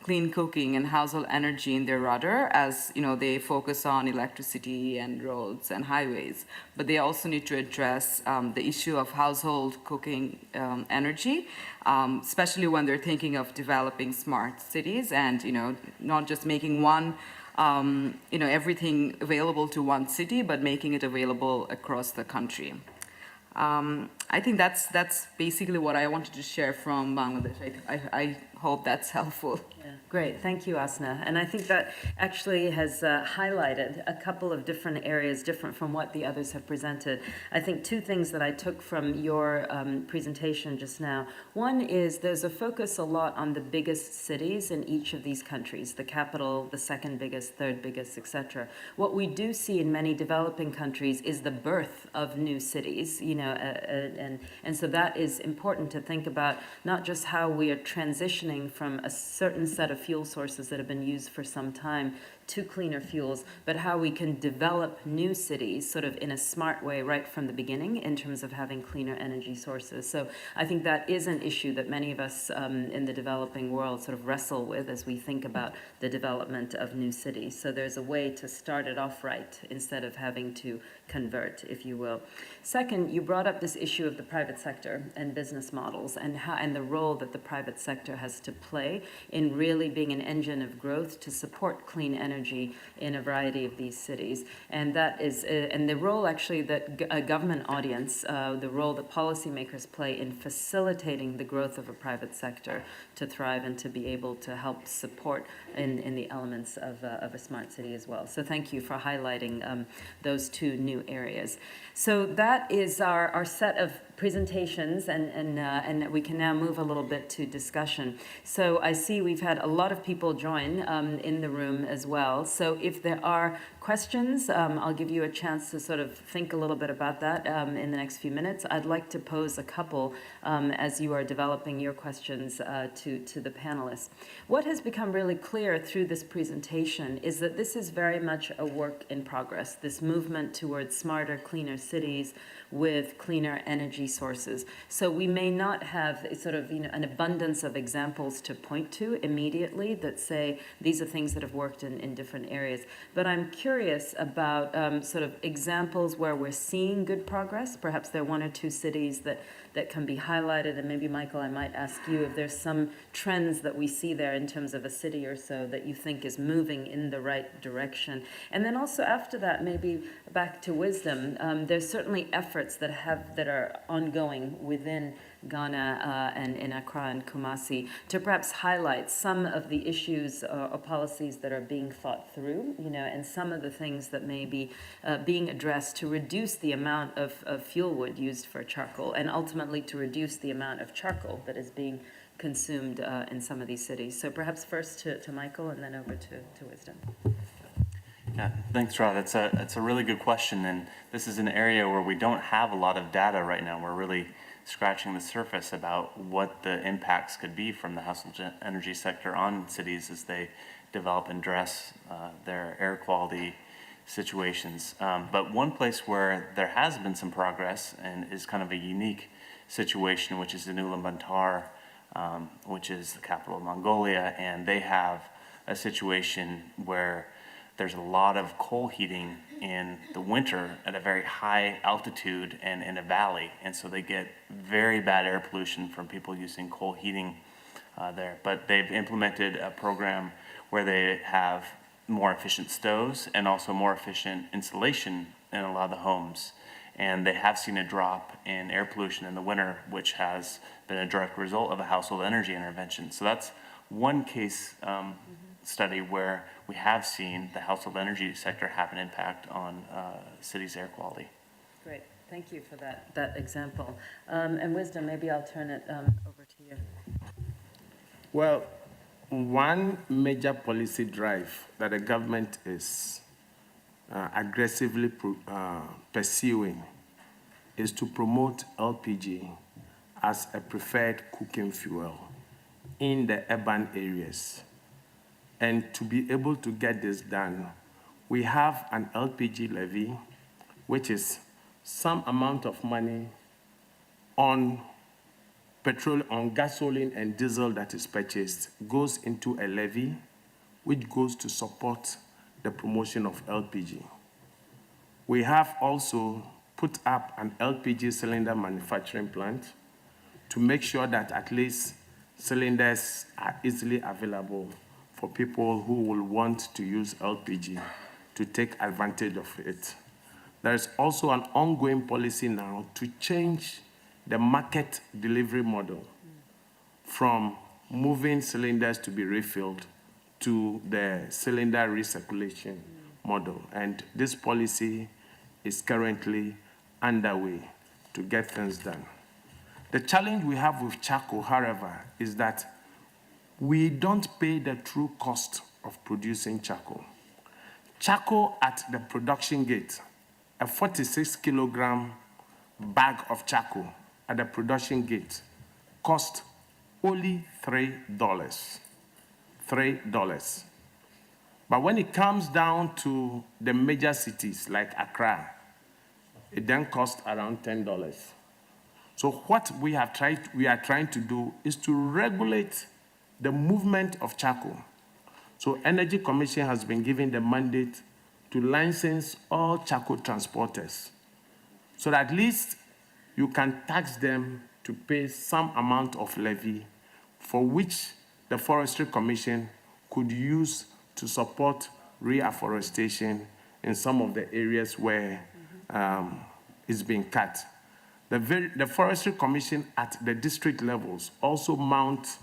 clean cooking and household energy in their radar as they focus on electricity and roads and highways. But they also need to address the issue of household cooking energy, especially when they're thinking of developing smart cities and not just making one everything available to one city, but making it available across the country. I think that's basically what I wanted to share from Bangladesh. I hope that's helpful. Yeah, great, thank you, Asna. And I think that actually has highlighted a couple of different areas, different from what the others have presented. I think two things that I took from your presentation just now. One is there's a focus a lot on the biggest cities in each of these countries, the capital, the second biggest, third biggest, etc. What we do see in many developing countries is the birth of new cities, and so that is important to think about, not just how we are transitioning from a certain set of fuel sources that have been used for some time to cleaner fuels, but how we can develop new cities sort of in a smart way right from the beginning in terms of having cleaner energy sources. So I think that is an issue that many of us in the developing world sort of wrestle with as we think about the development of new cities. So there's a way to start it off right instead of having to convert, if you will. Second, you brought up this issue of the private sector and business models and the role that the private sector has to play in really being an engine of growth to support clean energy in a variety of these cities. And that is, and the role actually that a government audience, the role that policymakers play in facilitating the growth of a private sector to thrive and to be able to help support in the elements of a smart city as well. So thank you for highlighting those two new areas. So that is our set of presentations, and we can now move a little bit to discussion. So I see we've had a lot of people join in the room as well. So if there are questions, I'll give you a chance to sort of think a little bit about that in the next few minutes. I'd like to pose a couple as you are developing your questions to the panelists. What has become really clear through this presentation is that this is very much a work in progress, this movement towards smarter, cleaner cities with cleaner energy sources. So we may not have sort of an abundance of examples to point to immediately that say these are things that have worked in different areas. But I'm curious about sort of examples where we're seeing good progress. Perhaps there are one or two cities that can be highlighted, and maybe, Michael, I might ask you if there's some trends that we see there in terms of a city or so that you think is moving in the right direction. And then also after that, maybe back to wisdom, there's certainly efforts that are ongoing within Ghana and in Accra and Kumasi to perhaps highlight some of the issues or policies that are being thought through, and some of the things that may be being addressed to reduce the amount of fuel wood used for charcoal and ultimately to reduce the amount of charcoal that is being consumed in some of these cities. So perhaps first to Michael and then over to Wisdom. Yeah, thanks, Rod. It's a really good question, and this is an area where we don't have a lot of data right now. We're really scratching the surface about what the impacts could be from the household energy sector on cities as they develop and address their air quality situations. But one place where there has been some progress and is kind of a unique situation, which is in Ulaanbaatar, which is the capital of Mongolia, and they have a situation where there's a lot of coal heating in the winter at a very high altitude and in a valley. And so they get very bad air pollution from people using coal heating there. But they've implemented a program where they have more efficient stoves and also more efficient insulation in a lot of the homes. And they have seen a drop in air pollution in the winter, which has been a direct result of a household energy intervention. So that's one case study where we have seen the household energy sector have an impact on cities' air quality. Great, thank you for that example. And Wisdom, maybe I'll turn it over to you. Well, one major policy drive that the government is aggressively pursuing is to promote LPG as a preferred cooking fuel in the urban areas. And to be able to get this done, we have an LPG levy, which is some amount of money on petrol, on gasoline and diesel that is purchased, goes into a levy, which goes to support the promotion of LPG. We have also put up an LPG cylinder manufacturing plant to make sure that at least cylinders are easily available for people who will want to use LPG to take advantage of it. There is also an ongoing policy now to change the market delivery model from moving cylinders to be refilled to the cylinder recirculation model. And this policy is currently underway to get things done. The challenge we have with charcoal, however, is that we don't pay the true cost of producing charcoal. Charcoal at the production gate, a 46 kilogram bag of charcoal at the production gate cost only $3. $3. But when it comes down to the major cities like Accra, it then costs around $10. So what we are trying to do is to regulate the movement of charcoal. So Energy Commission has been given the mandate to license all charcoal transporters, so that at least you can tax them to pay some amount of levy for which the Forestry Commission could use to support reforestation in some of the areas where it's being cut. The Forestry Commission at the district levels also mount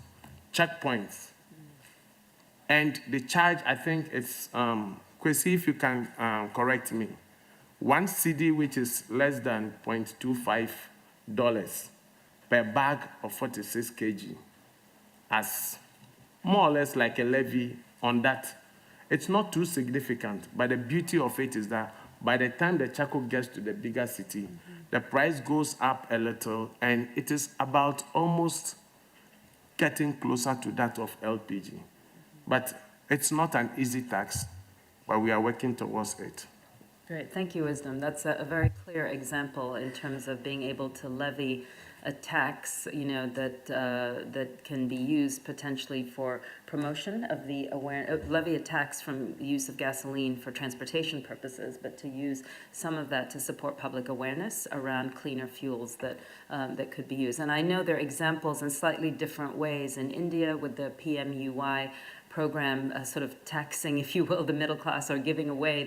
checkpoints. And the charge, I think it's, Kwesi, if you can correct me, 1 cedi, which is less than $0.25 per bag of 46 kg, as more or less like a levy on that. It's not too significant, but the beauty of it is that by the time the charcoal gets to the bigger city, the price goes up a little, and it is about almost getting closer to that of LPG. But it's not an easy tax, but we are working towards it. Great, thank you, Wisdom. That's a very clear example in terms of being able to levy a tax, that can be used potentially for promotion of the levy a tax from the use of gasoline for transportation purposes, but to use some of that to support public awareness around cleaner fuels that could be used. And I know there are examples in slightly different ways in India with the PMUY program, sort of taxing, if you will, the middle class, or taking away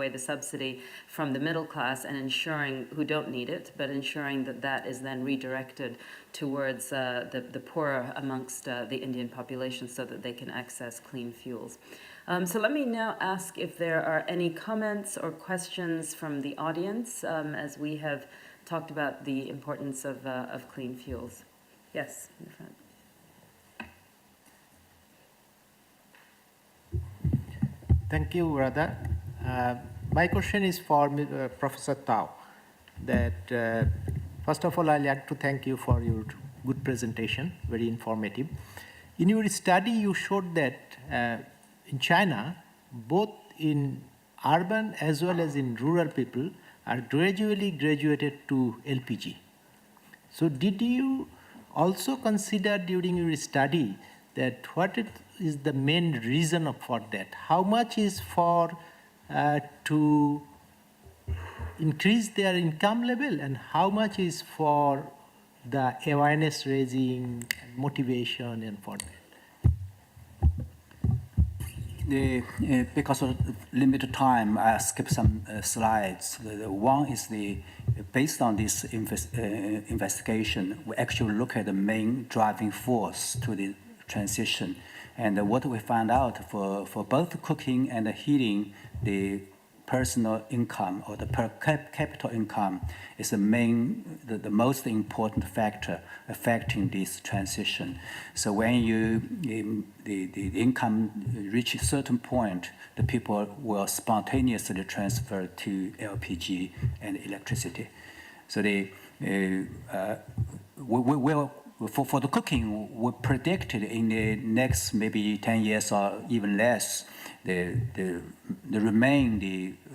the subsidy from the middle class and ensuring, who don't need it, but ensuring that that is then redirected towards the poorer amongst the Indian population so that they can access clean fuels. So let me now ask if there are any comments or questions from the audience as we have talked about the importance of clean fuels. Yes, in the front. Thank you, Radha. My question is for Professor Tao. That first of all, I'd like to thank you for your good presentation, very informative. In your study, you showed that in China, both in urban as well as in rural people are gradually graduated to LPG. So did you also consider during your study that what is the main reason for that? How much is for to increase their income level, and how much is for the awareness raising, motivation, and for that? Because of limited time, I skipped some slides. One is based on this investigation, we actually look at the main driving force to the transition. And what we found out for both cooking and heating, the personal income or the per capita income is the most important factor affecting this transition. So when the income reaches a certain point, the people will spontaneously transfer to LPG and electricity. So for the cooking, we predicted in the next maybe 10 years or even less, the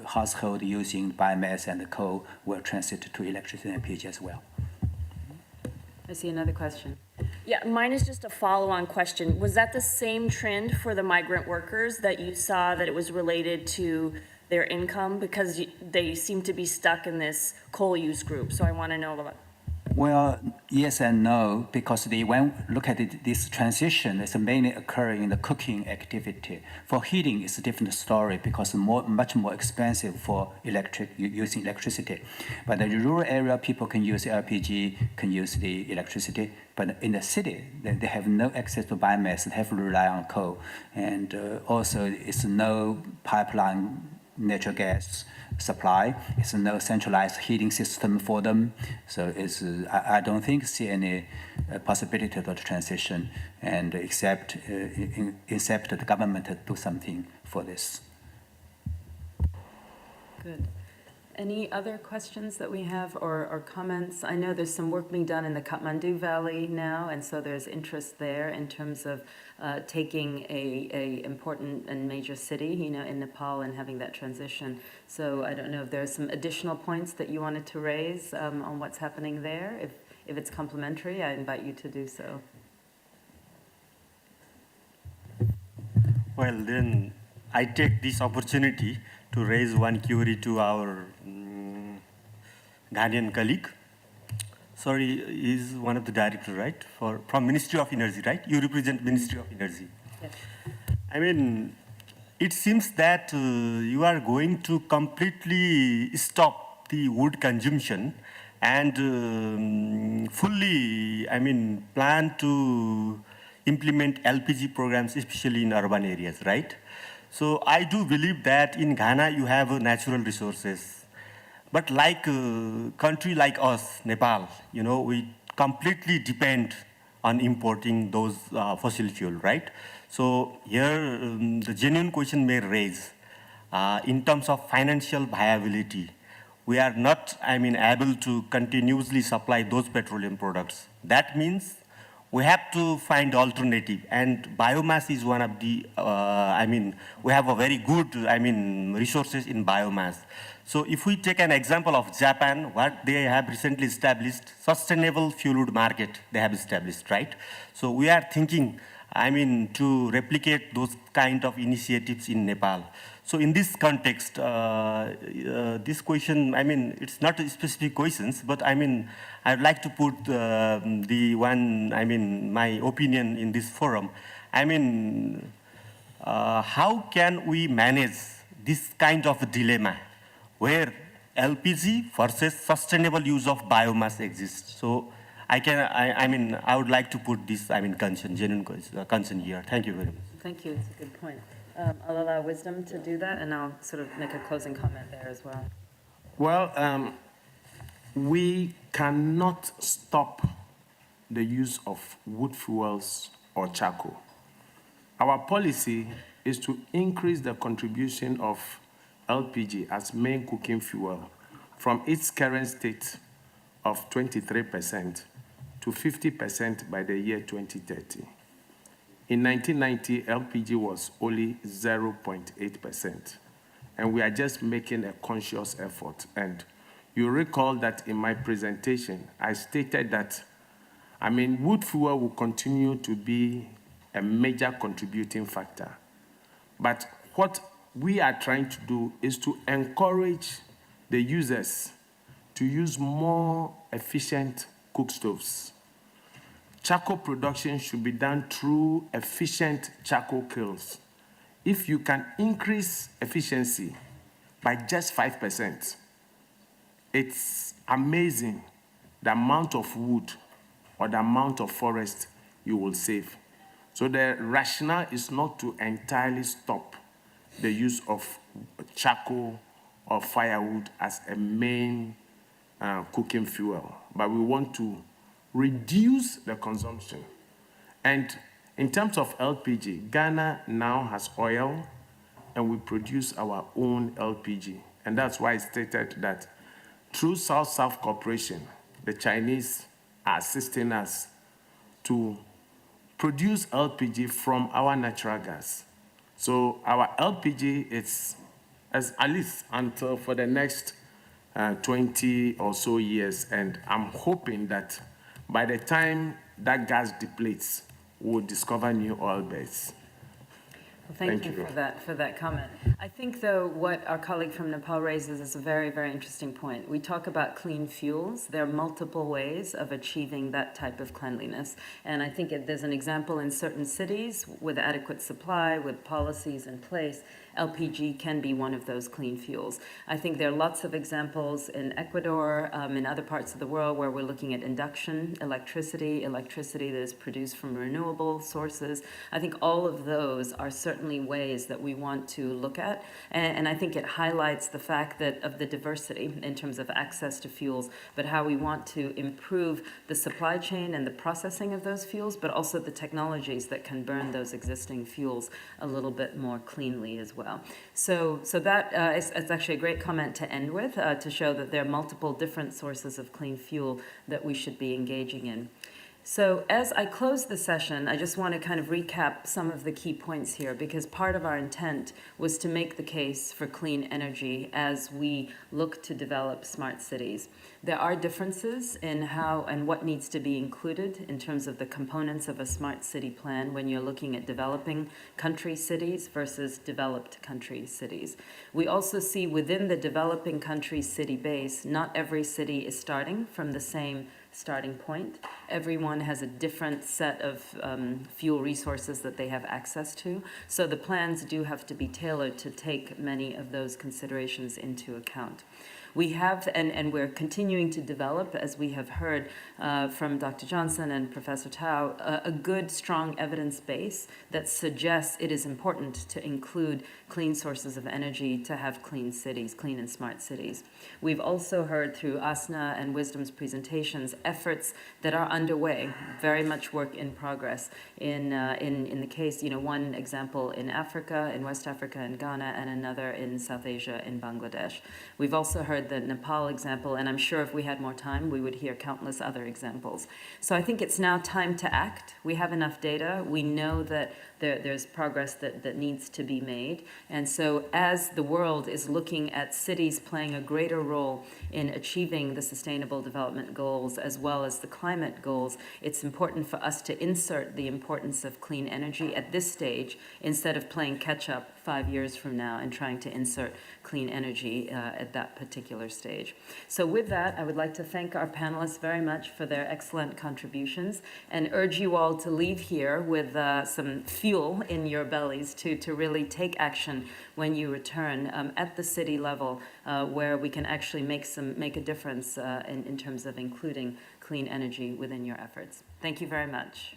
household using biomass and the coal will transit to electricity and LPG as well. I see another question. Yeah, mine is just a follow-on question. Was that the same trend for the migrant workers that you saw, that it was related to their income? Because they seem to be stuck in this coal use group, so I want to know about. Well, yes and no, because when we look at this transition, it's mainly occurring in the cooking activity. For heating, it's a different story because much more expensive for using electricity. But in the rural area, people can use LPG, can use the electricity. But in the city, they have no access to biomass, they have to rely on coal. And also, it's no pipeline natural gas supply. It's no centralized heating system for them. So I don't see any possibility of the transition, and except the government to do something for this. Good. Any other questions that we have or comments? I know there's some work being done in the Kathmandu Valley now, and so there's interest there in terms of taking a important and major city, you know, in Nepal and having that transition. So I don't know if there's some additional points that you wanted to raise on what's happening there. If it's complementary, I invite you to do so. Well, then I take this opportunity to raise one query to our Ghanaian colleague. Sorry, he's one of the directors, right? From Ministry of Energy, right? You represent Ministry of Energy. Yes. I mean, it seems that you are going to completely stop the wood consumption and fully, I mean, plan to implement LPG programs, especially in urban areas, right? So I do believe that in Ghana, you have natural resources. But like a country like us, Nepal, you know, we completely depend on importing those fossil fuel, right? So here, the genuine question may raise, in terms of financial viability, we are not, I mean, able to continuously supply those petroleum products. That means we have to find alternative, and biomass is one of the, I mean, we have a very good, I mean, resources in biomass. So if we take an example of Japan, what they have recently established, sustainable fuel wood market they have established, right? So we are thinking, I mean, to replicate those kind of initiatives in Nepal. So in this context, this question, I mean, it's not a specific questions, but I mean, I'd like to put the one, I mean, my opinion in this forum. I mean, how can we manage this kind of a dilemma where LPG versus sustainable use of biomass exists? So I mean, I would like to put this, I mean, concern, genuine concern here. Thank you very much. Thank you, it's a good point. I'll allow Wisdom to do that, and I'll sort of make a closing comment there as well. Well, we cannot stop the use of wood fuels or charcoal. Our policy is to increase the contribution of LPG as main cooking fuel from its current state of 23% to 50% by the year 2030. In 1990, LPG was only 0.8%, and we are just making a conscious effort. And you recall that in my presentation, I stated that, I mean, wood fuel will continue to be a major contributing factor. But what we are trying to do is to encourage the users to use more efficient cook stoves. Charcoal production should be done through efficient charcoal kilns. If you can increase efficiency by just 5%, it's amazing the amount of wood or the amount of forest you will save. So the rationale is not to entirely stop the use of charcoal or firewood as a main cooking fuel, but we want to reduce the consumption. And in terms of LPG, Ghana now has oil, and we produce our own LPG. And that's why I stated that through South-South cooperation, the Chinese are assisting us to produce LPG from our natural gas. So our LPG is at least until for the next 20 or so years, and I'm hoping that by the time that gas depletes, we'll discover new oil beds. Well, thank you for that comment. I think, though, what our colleague from Nepal raises is a very, very interesting point. We talk about clean fuels. There are multiple ways of achieving that type of cleanliness. And I think there's an example in certain cities with adequate supply, with policies in place. LPG can be one of those clean fuels. I think there are lots of examples in Ecuador, in other parts of the world where we're looking at induction electricity that is produced from renewable sources. I think all of those are certainly ways that we want to look at. And I think it highlights the fact that of the diversity in terms of access to fuels, but how we want to improve the supply chain and the processing of those fuels, but also the technologies that can burn those existing fuels a little bit more cleanly as well. well. So that is actually a great comment to end with, to show that there are multiple different sources of clean fuel that we should be engaging in. So as I close the session, I just want to kind of recap some of the key points here, because part of our intent was to make the case for clean energy as we look to develop smart cities. There are differences in how and what needs to be included in terms of the components of a smart city plan when you're looking at developing country cities versus developed country cities. We also see within the developing country city base, not every city is starting from the same starting point. Everyone has a different set of fuel resources that they have access to. So the plans do have to be tailored to take many of those considerations into account. We have, and we're continuing to develop, as we have heard from Dr. Johnson and Professor Tao, a good, strong evidence base that suggests it is important to include clean sources of energy to have clean cities, clean and smart cities. We've also heard through Asna and Wisdom's presentations efforts that are underway, very much work in progress. In the case, one example in Africa, in West Africa and Ghana, and another in South Asia in Bangladesh. We've also heard the Nepal example, and I'm sure if we had more time, we would hear countless other examples. So I think it's now time to act. We have enough data. We know that there's progress that needs to be made. And so as the world is looking at cities playing a greater role in achieving the Sustainable Development Goals as well as the climate goals, it's important for us to insert the importance of clean energy at this stage instead of playing catch-up 5 years from now and trying to insert clean energy at that particular stage. So with that, I would like to thank our panelists very much for their excellent contributions and urge you all to leave here with some fuel in your bellies to really take action when you return at the city level where we can actually make a difference in terms of including clean energy within your efforts. Thank you very much.